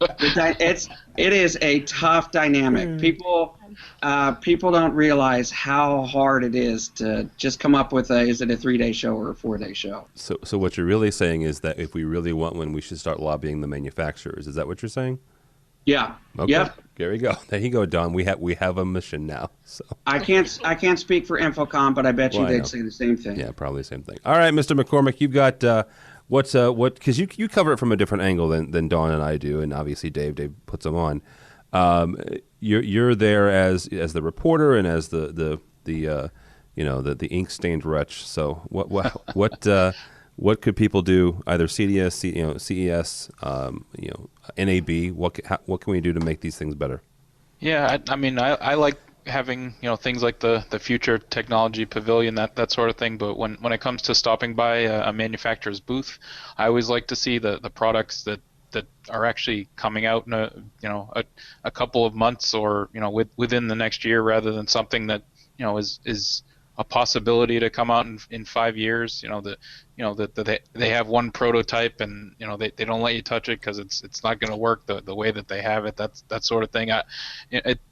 it is a tough dynamic. People don't realize how hard it is to just come up with is it a 3-day show or a 4-day show. So what you're really saying is that if we really want one, we should start lobbying the manufacturers. Is that what you're saying? Yeah. Okay. Yep. There you go. There you go, Don. We have a mission now. So I can't speak for Infocom, but I bet you they'd say the same thing. Yeah, probably the same thing. All right, Mr. MacCormack, you've got what? Because you cover it from a different angle than Dawn and I do, and obviously Dave puts them on. You're there as the reporter and as the ink stained wretch. So what could people do? Either CEDIA, CES, NAB. What can we do to make these things better? Yeah, I like having things like the Future Technology Pavilion, that sort of thing. But when it comes to stopping by a manufacturer's booth, I always like to see the products that are actually coming out in a couple of months or within the next year, rather than something that is a possibility to come out in 5 years. That they have one prototype and they don't let you touch it because it's not going to work the way that they have it. That sort of thing.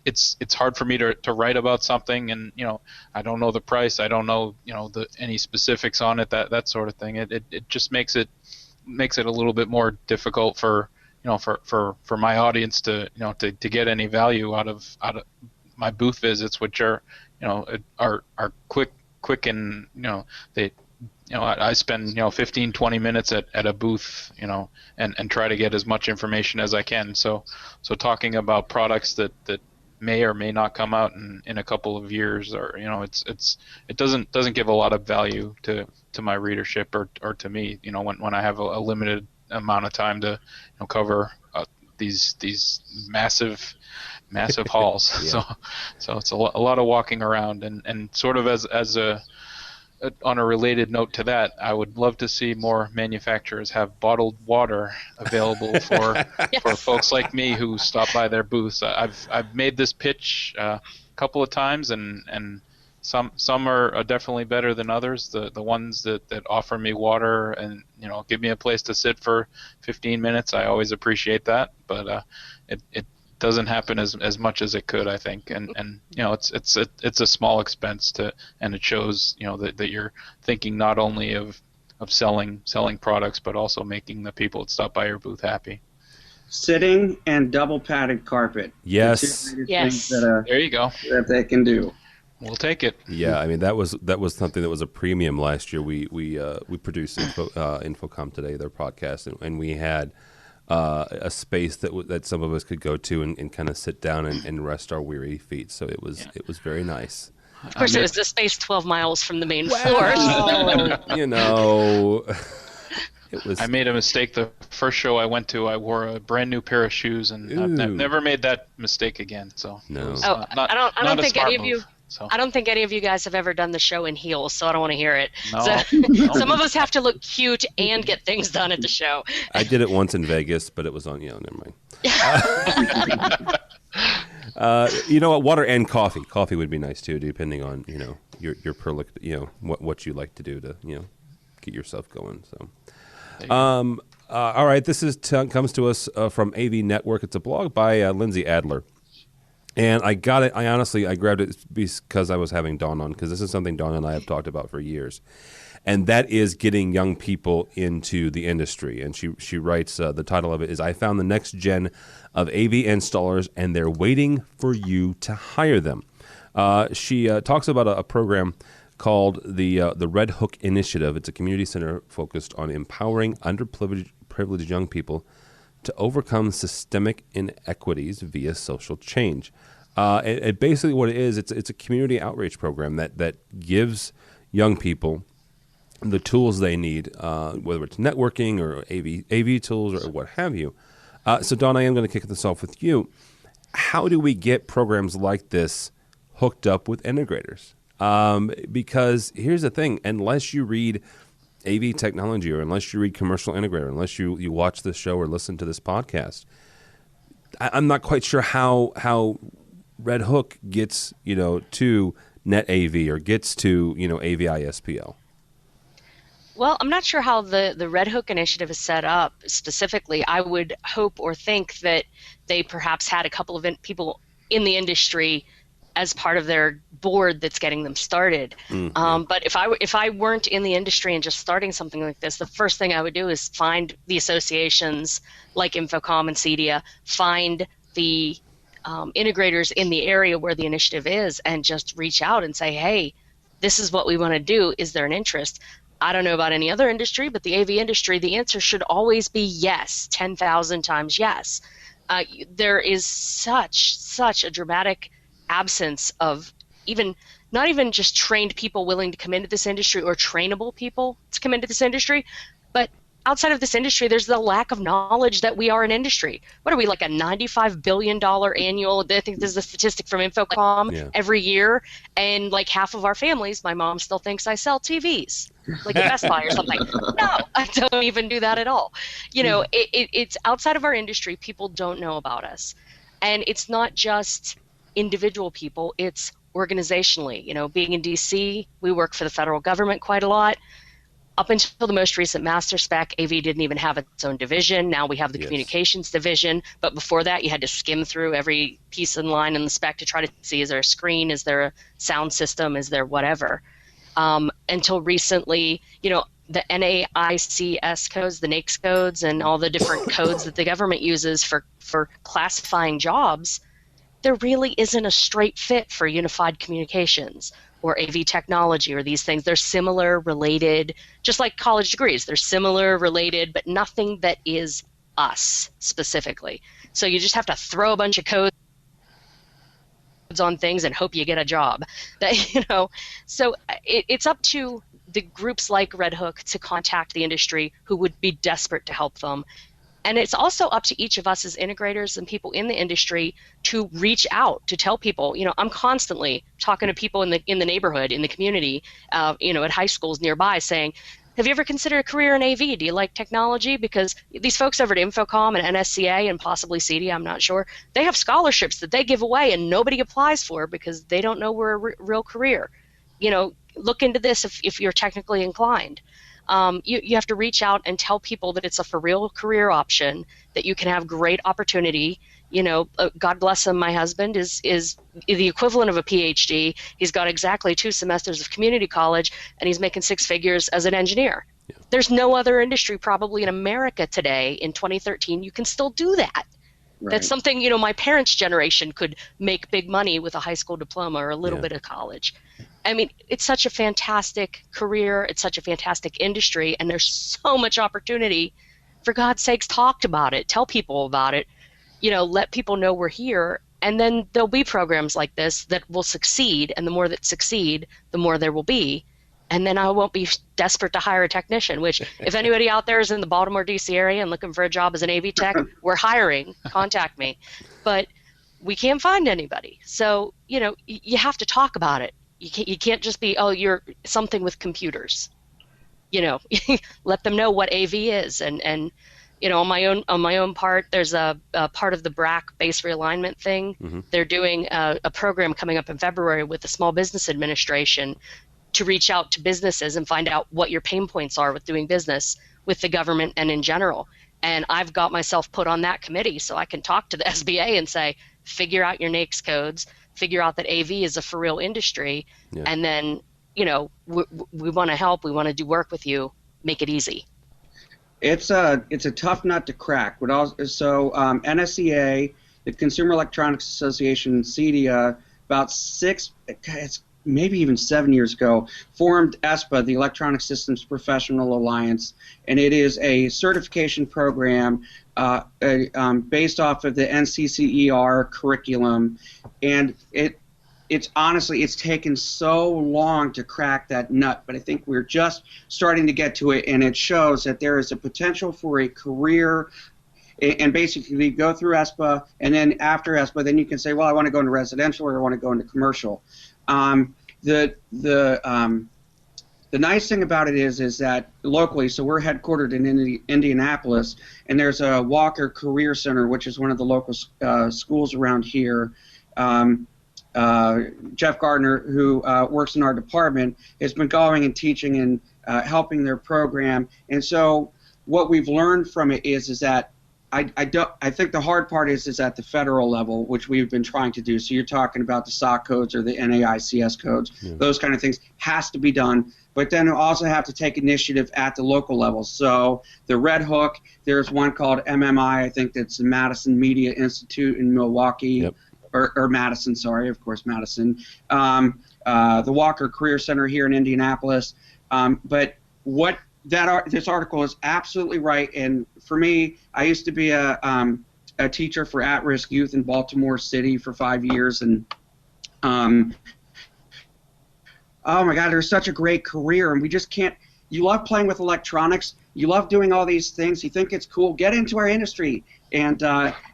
It's hard for me to write about something, and I don't know the price. I don't know any specifics on it. That sort of thing. It just makes it a little bit more difficult for my audience to get any value out of my booth visits, which are quick and I spend 15-20 minutes at a booth and try to get as much information as I can. So talking about products that may or may not come out in a couple of years, or it doesn't give a lot of value to my readership or to me when I have a limited amount of time to cover these massive halls. Yeah. So it's a lot of walking around, and sort of as on a related note to that, I would love to see more manufacturers have bottled water available for folks like me who stop by their booths. I've made this pitch a couple of times, and some are definitely better than others. The ones that offer me water and give me a place to sit for 15 minutes, I always appreciate that. But it doesn't happen as much as it could, I think, and it's a small expense and it shows that you're thinking not only of selling products, but also making the people that stop by your booth happy. Sitting and double padded carpet. Yes. Things There you go. That they can do. We'll take it. Yeah, I mean that was something that was a premium last year. We produced Infocom Today, their podcast, and we had a space that some of us could go to and kind of sit down and rest our weary feet. So it was very nice. Of course, it was the space 12 miles from the main floor. It was. I made a mistake. The first show I went to, I wore a brand new pair of shoes, and I've never made that mistake again. So no. I don't think any of you. So. I don't think any of you guys have ever done the show in heels, so I don't want to hear it. No. So, some of us have to look cute and get things done at the show. I did it once in Vegas, but it was on, never mind. You know what? Water and coffee. Coffee would be nice too, depending on your what you like to do to get yourself going. So, all right. This comes to us from AV Network. It's a blog by Lindsay Adler. And I got it. I grabbed it because I was having Dawn on, because this is something Dawn and I have talked about for years, and that is getting young people into the industry. And she writes, the title of it is "I found the next gen of AV installers, and they're waiting for you to hire them." She talks about a program called the Red Hook Initiative. It's a community center focused on empowering underprivileged young people to overcome systemic inequities via social change. And basically what it is, it's a community outreach program that gives young people the tools they need, whether it's networking or AV tools or what have you. So Dawn, I am going to kick this off with you. How do we get programs like this hooked up with integrators? Because here's the thing, unless you read AV technology, or unless you read Commercial Integrator, unless you watch this show or listen to this podcast, I'm not quite sure how Red Hook gets to Net AV or gets to AVI-SPL. Well, I'm not sure how the Red Hook initiative is set up specifically. I would hope or think that they perhaps had a couple of people in the industry as part of their board that's getting them started. Mm-hmm. But if I weren't in the industry and just starting something like this, the first thing I would do is find the associations like Infocom and CEDIA, find the integrators in the area where the initiative is, and just reach out and say, hey, this is what we want to do. Is there an interest? I don't know about any other industry, but the AV industry, the answer should always be yes, 10,000 times yes. There is such a dramatic absence of not even just trained people willing to come into this industry or trainable people to come into this industry, but outside of this industry, there's the lack of knowledge that we are an industry. What are we, like a $95 billion annual, I think this is a statistic from Infocom, every year, and like half of our families, my mom still thinks I sell TVs, like at Best Buy or something. No, I don't even do that at all. You know, it's outside of our industry, people don't know about us. And it's not just individual people, it's organizationally. You know, being in DC, we work for the federal government quite a lot. Up until the most recent master spec, AV didn't even have its own division. Now we have the communications division. But before that, you had to skim through every piece in line in the spec to try to see, is there a screen? Is there a sound system? Is there whatever? Until recently, you know, the NAICS codes, the NAICS codes, and all the different codes that the government uses for classifying jobs, there really isn't a straight fit for unified communications or AV technology or these things. They're similar, related, just like college degrees. They're similar, related, but nothing that is us specifically. So you just have to throw a bunch of codes on things and hope you get a job. That, you know, so it's up to the groups like Red Hook to contact the industry who would be desperate to help them. And it's also up to each of us as integrators and people in the industry to reach out, to tell people, you know, I'm constantly talking to people in the neighborhood, in the community, you know, at high schools nearby saying, have you ever considered a career in AV? Do you like technology? Because these folks over at Infocom and NSCA and possibly CEDIA, I'm not sure, they have scholarships that they give away and nobody applies for because they don't know we're a real career. You know, look into this if you're technically inclined. You have to reach out and tell people that it's a for real career option, that you can have great opportunity. You know, God bless him, my husband is the equivalent of a PhD. He's got exactly 2 semesters of community college, and he's making 6 figures as an engineer. Yeah. There's no other industry probably in America today in 2013 you can still do that. Right. That's something, you know, my parents' generation could make big money with a high school diploma or a little bit of college. I mean, it's such a fantastic career. It's such a fantastic industry, and there's so much opportunity. For God's sakes, talk about it. Tell people about it. You know, let people know we're here, and then there'll be programs like this that will succeed, and the more that succeed, the more there will be. And then I won't be desperate to hire a technician, which if anybody out there is in the Baltimore, D.C. area and looking for a job as an AV tech, we're hiring. Contact me. But we can't find anybody. So, you know, you have to talk about it. You can't just be, oh, you're something with computers. You know, let them know what AV is. And you know, on my own part, there's a part of the BRAC base realignment thing. Mm-hmm. They're doing a program coming up in February with the Small Business Administration to reach out to businesses and find out what your pain points are with doing business with the government and in general. And I've got myself put on that committee so I can talk to the SBA and say, figure out your NAICS codes, figure out that AV is a for real industry, and then, you know, we want to help, we want to do work with you, make it easy. It's a tough nut to crack. But also, NSCA, the Consumer Electronics Association, CEDIA, about 6, maybe even 7 years ago, formed ESPA, the Electronic Systems Professional Alliance, and it is a certification program based off of the NCCER curriculum, and it's honestly, it's taken so long to crack that nut, but I think we're just starting to get to it, and it shows that there is a potential for a career. And basically go through ESPA, and then after ESPA, then you can say, well, I want to go into residential or I want to go into commercial. The nice thing about it is that locally, so we're headquartered in Indianapolis, and there's a Walker Career Center, which is one of the local schools around here. Jeff Gardner, who works in our department, has been going and teaching and helping their program. And so what we've learned from it is that I think the hard part is at the federal level, which we've been trying to do. So you're talking about the SOC codes or the NAICS codes, those kind of things has to be done. But then you also have to take initiative at the local level. So the Red Hook, there's one called MMI, I think that's the Madison Media Institute in Milwaukee, or Madison, sorry, of course, Madison. The Walker Career Center here in Indianapolis. But what this article is absolutely right, and for me, I used to be a teacher for at-risk youth in Baltimore City for 5 years, and oh my God, there's such a great career, and we just can't. you love playing with electronics, you love doing all these things, you think it's cool, get into our industry. And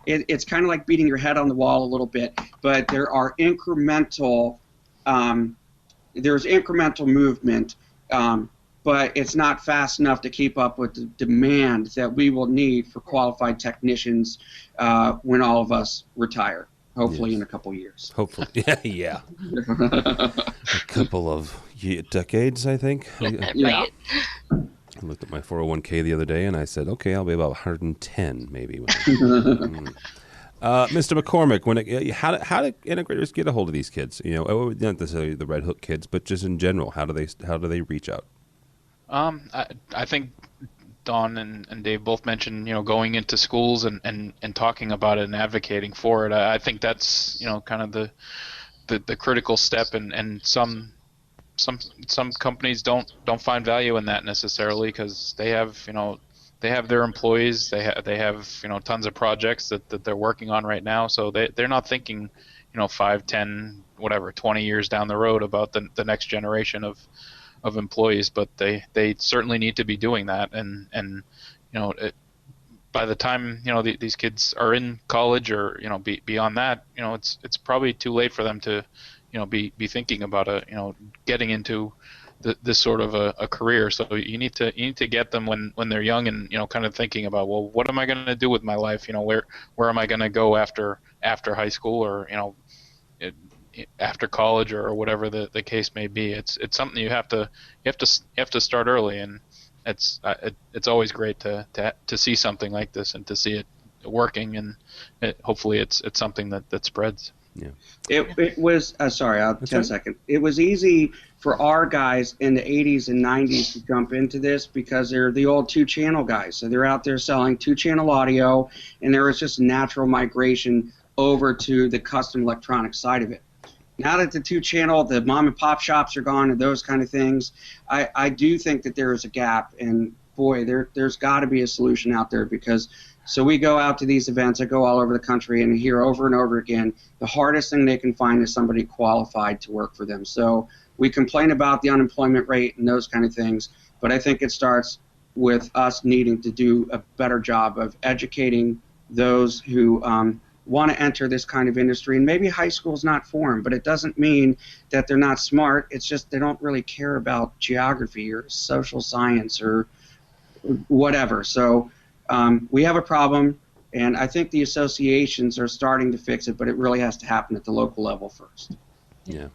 it's kind of like beating your head on the wall a little bit, but there are incremental, there's incremental movement, but it's not fast enough to keep up with the demand that we will need for qualified technicians when all of us retire, hopefully in a couple years. Hopefully, yeah. A couple of decades, I think. Yeah. I looked at my 401k the other day, and I said, okay, I'll be about 110 maybe. Mr. MacCormack, how do integrators get a hold of these kids? Not necessarily the Red Hook kids, but just in general, how do they reach out? I think Don and Dave both mentioned, going into schools and talking about it and advocating for it. I think that's, kind of the critical step, and some companies don't find value in that necessarily, because they have their employees, they have tons of projects that they're working on right now, so they're not thinking 5, 10, whatever 20 years down the road about the next generation of employees, but they certainly need to be doing that, and by the time these kids are in college or beyond that, it's probably too late for them to be thinking about getting into this sort of a career. So you need to get them when they're young and kind of thinking about, well, what am I going to do with my life? Where am I going to go after high school, or after college, or whatever the case may be. It's something you have to start early, and it's always great to see something like this and to see it working, and hopefully it's something that spreads. Yeah. It was sorry, 10 seconds. It was easy for our guys in the 80s and 90s to jump into this because they're the old 2-channel guys. So they're out there selling 2-channel audio, and there was just natural migration over to the custom electronic side of it. Now that the 2-channel, the mom and pop shops are gone and those kind of things, I do think that there is a gap, and boy, there's got to be a solution out there, because so we go out to these events, I go all over the country, and hear over and over again, the hardest thing they can find is somebody qualified to work for them. So we complain about the unemployment rate and those kind of things, but I think it starts with us needing to do a better job of educating those who want to enter this kind of industry. And maybe high school's not for them, but it doesn't mean that they're not smart. It's just they don't really care about geography or social science or whatever. So we have a problem, and I think the associations are starting to fix it, but it really has to happen at the local level first. Yeah.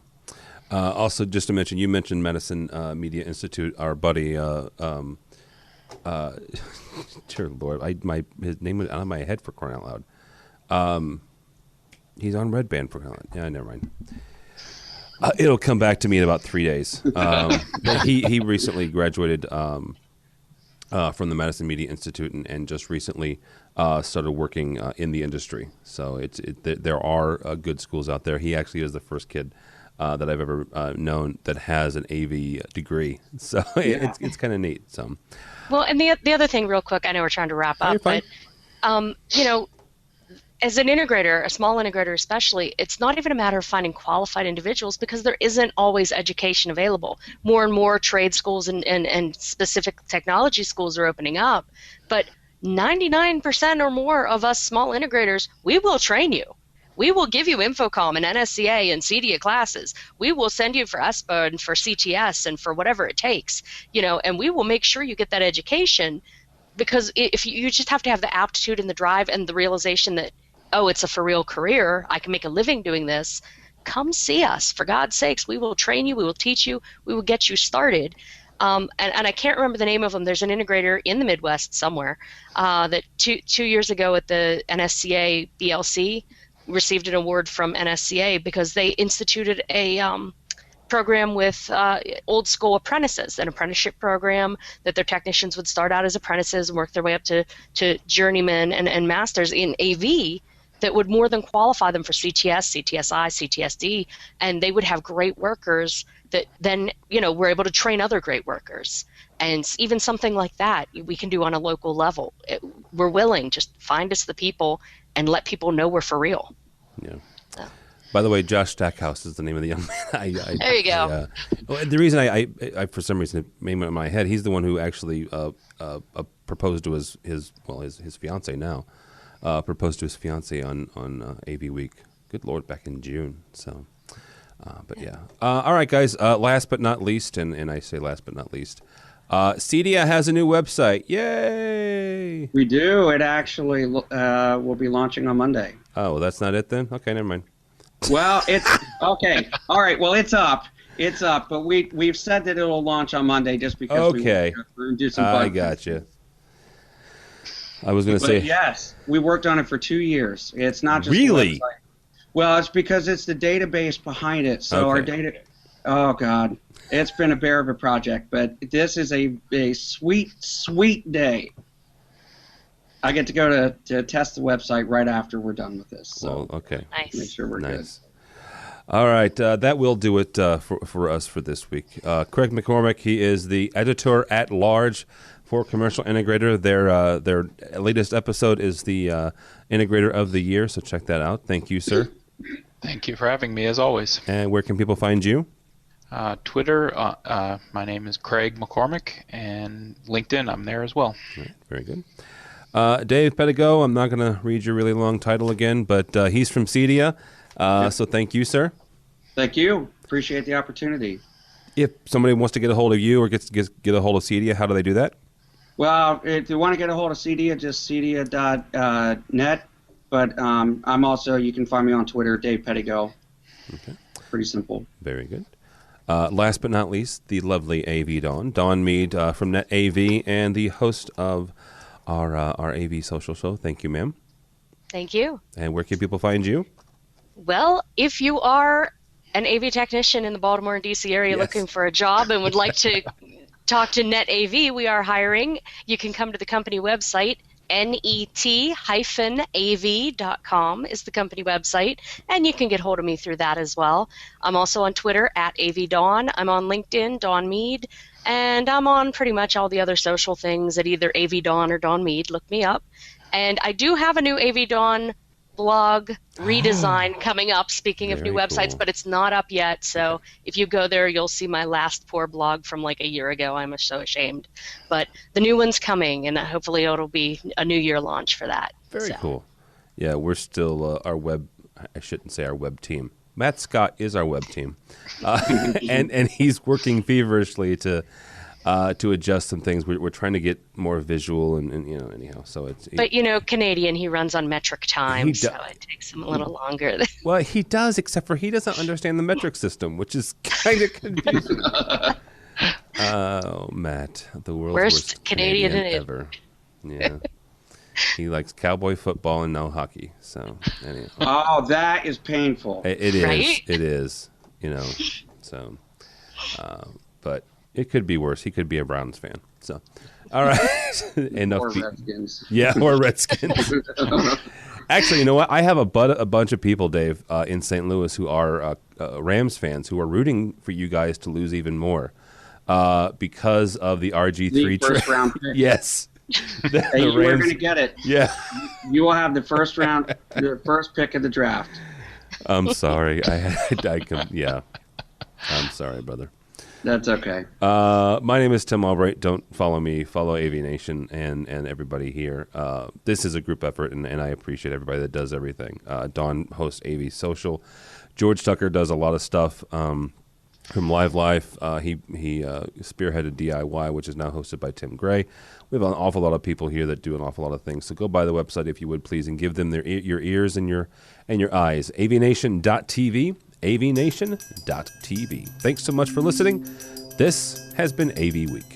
Also, just to mention, you mentioned Medicine Media Institute. Our buddy, dear Lord, his name was out of my head, for crying out loud. He's on Red Band, for crying out loud. Yeah, never mind. It'll come back to me in about 3 days. He recently graduated from the Madison Media Institute, and just recently started working in the industry. So there are good schools out there. He actually is the first kid that I've ever known that has an AV degree. So it's kind of neat. So, well, and the other thing, real quick, I know we're trying to wrap up, but as an integrator, a small integrator especially, it's not even a matter of finding qualified individuals, because there isn't always education available. More and more trade schools and specific technology schools are opening up, but 99% or more of us small integrators, we will train you. We will give you Infocom and NSCA and CEDIA classes. We will send you for ESPA and for CTS and for whatever it takes, and we will make sure you get that education, because if you just have to have the aptitude and the drive and the realization that, oh, it's a for real career, I can make a living doing this, come see us. For God's sakes, we will train you, we will teach you, we will get you started. And I can't remember the name of them. There's an integrator in the Midwest somewhere that two years ago at the NSCA BLC received an award from NSCA because they instituted a program with old school apprentices, an apprenticeship program that their technicians would start out as apprentices and work their way up to journeymen and masters in AV, that would more than qualify them for CTS, CTSI, CTSD, and they would have great workers that then, were able to train other great workers. And even something like that we can do on a local level. We're willing, just find us the people and let people know we're for real. Yeah. So. By the way, Josh Stackhouse is the name of the young man. There you go. The reason I for some reason it made in my head, he's the one who actually proposed to his fiance now. Proposed to his fiance on AVWeek. Good Lord, back in June. So, but yeah. All right, guys. Last but not least, and I say last but not least, CEDIA has a new website. Yay! We do. It actually will be launching on Monday. Oh, well, that's not it then? Okay, never mind. Well, it's okay. All right. Well, it's up. It's up. But we've said that it'll launch on Monday just because we want to do some bug I got you. I was going to say. Yes, we worked on it for 2 years. It's not just really. Well, it's because it's the database behind it. So our data. Oh God, it's been a bear of a project, but this is a sweet, sweet day. I get to go to test the website right after we're done with this. So okay. Nice. Make sure we're good. All right, that will do it for us for this week. Craig MacCormack, he is the editor at large for Commercial Integrator. Their latest episode is the Integrator of the Year, so check that out. Thank you, sir. Thank you for having me, as always. And where can people find you? Twitter, my name is Craig MacCormack, and LinkedIn, I'm there as well. All right, very good. Dave Pedigo, I'm not going to read your really long title again, but he's from CEDIA, so thank you, sir. Thank you. Appreciate the opportunity. If somebody wants to get a hold of you or get a hold of CEDIA, how do they do that? Well, if you want to get a hold of CEDIA, just cedia.net. But I'm also, you can find me on Twitter, Dave Pedigo. Okay. Pretty simple. Very good. Last but not least, the lovely AV Dawn Meade from Net AV and the host of our AV social show. Thank you, ma'am. Thank you. And where can people find you? Well, if you are an AV technician in the Baltimore and DC area looking for a job and would like to talk to Net AV, we are hiring. You can come to the company website. net-av.com is the company website, and you can get hold of me through that as well. I'm also on Twitter at AVDawn. I'm on LinkedIn, Dawn Meade, and I'm on pretty much all the other social things at either AVDawn or Dawn Meade. Look me up. And I do have a new AVDawn blog redesign coming up, speaking of new websites, cool. But it's not up yet. So if you go there, you'll see my last poor blog from like a year ago. I'm so ashamed. But the new one's coming, and hopefully it'll be a new year launch for that. Very cool. Yeah, we're still our web, I shouldn't say our web team. Matt Scott is our web team. And he's working feverishly to adjust some things. We're trying to get more visual and anyhow. So it's. But Canadian, he runs on metric time, so it takes him a little longer. Well, he does, except for he doesn't understand the metric system, which is kind of confusing. Oh, Matt, the world's worst Canadian ever. Yeah. He likes cowboy football and no hockey. So anyhow. Oh, that is painful. It is. Right? It is. So, but. It could be worse. He could be a Browns fan. So, all right. Or Redskins. Yeah, or Redskins. Actually, you know what? I have a bunch of people, Dave, in St. Louis who are Rams fans who are rooting for you guys to lose even more because of the RG3 first round pick. Yes. Hey, you are going to get it. Yeah. You will have the first pick of the draft. I'm sorry. Yeah. I'm sorry, brother. That's okay. My name is Tim Albright. Don't follow me. Follow AVNation and everybody here. This is a group effort, and I appreciate everybody that does everything. Dawn hosts AV Social. George Tucker does a lot of stuff from Live Life. He spearheaded DIY, which is now hosted by Tim Gray. We have an awful lot of people here that do an awful lot of things. So go by the website if you would, please, and give them your ears and your eyes. AVNation.tv. AVNation.tv. Thanks so much for listening. This has been AV Week.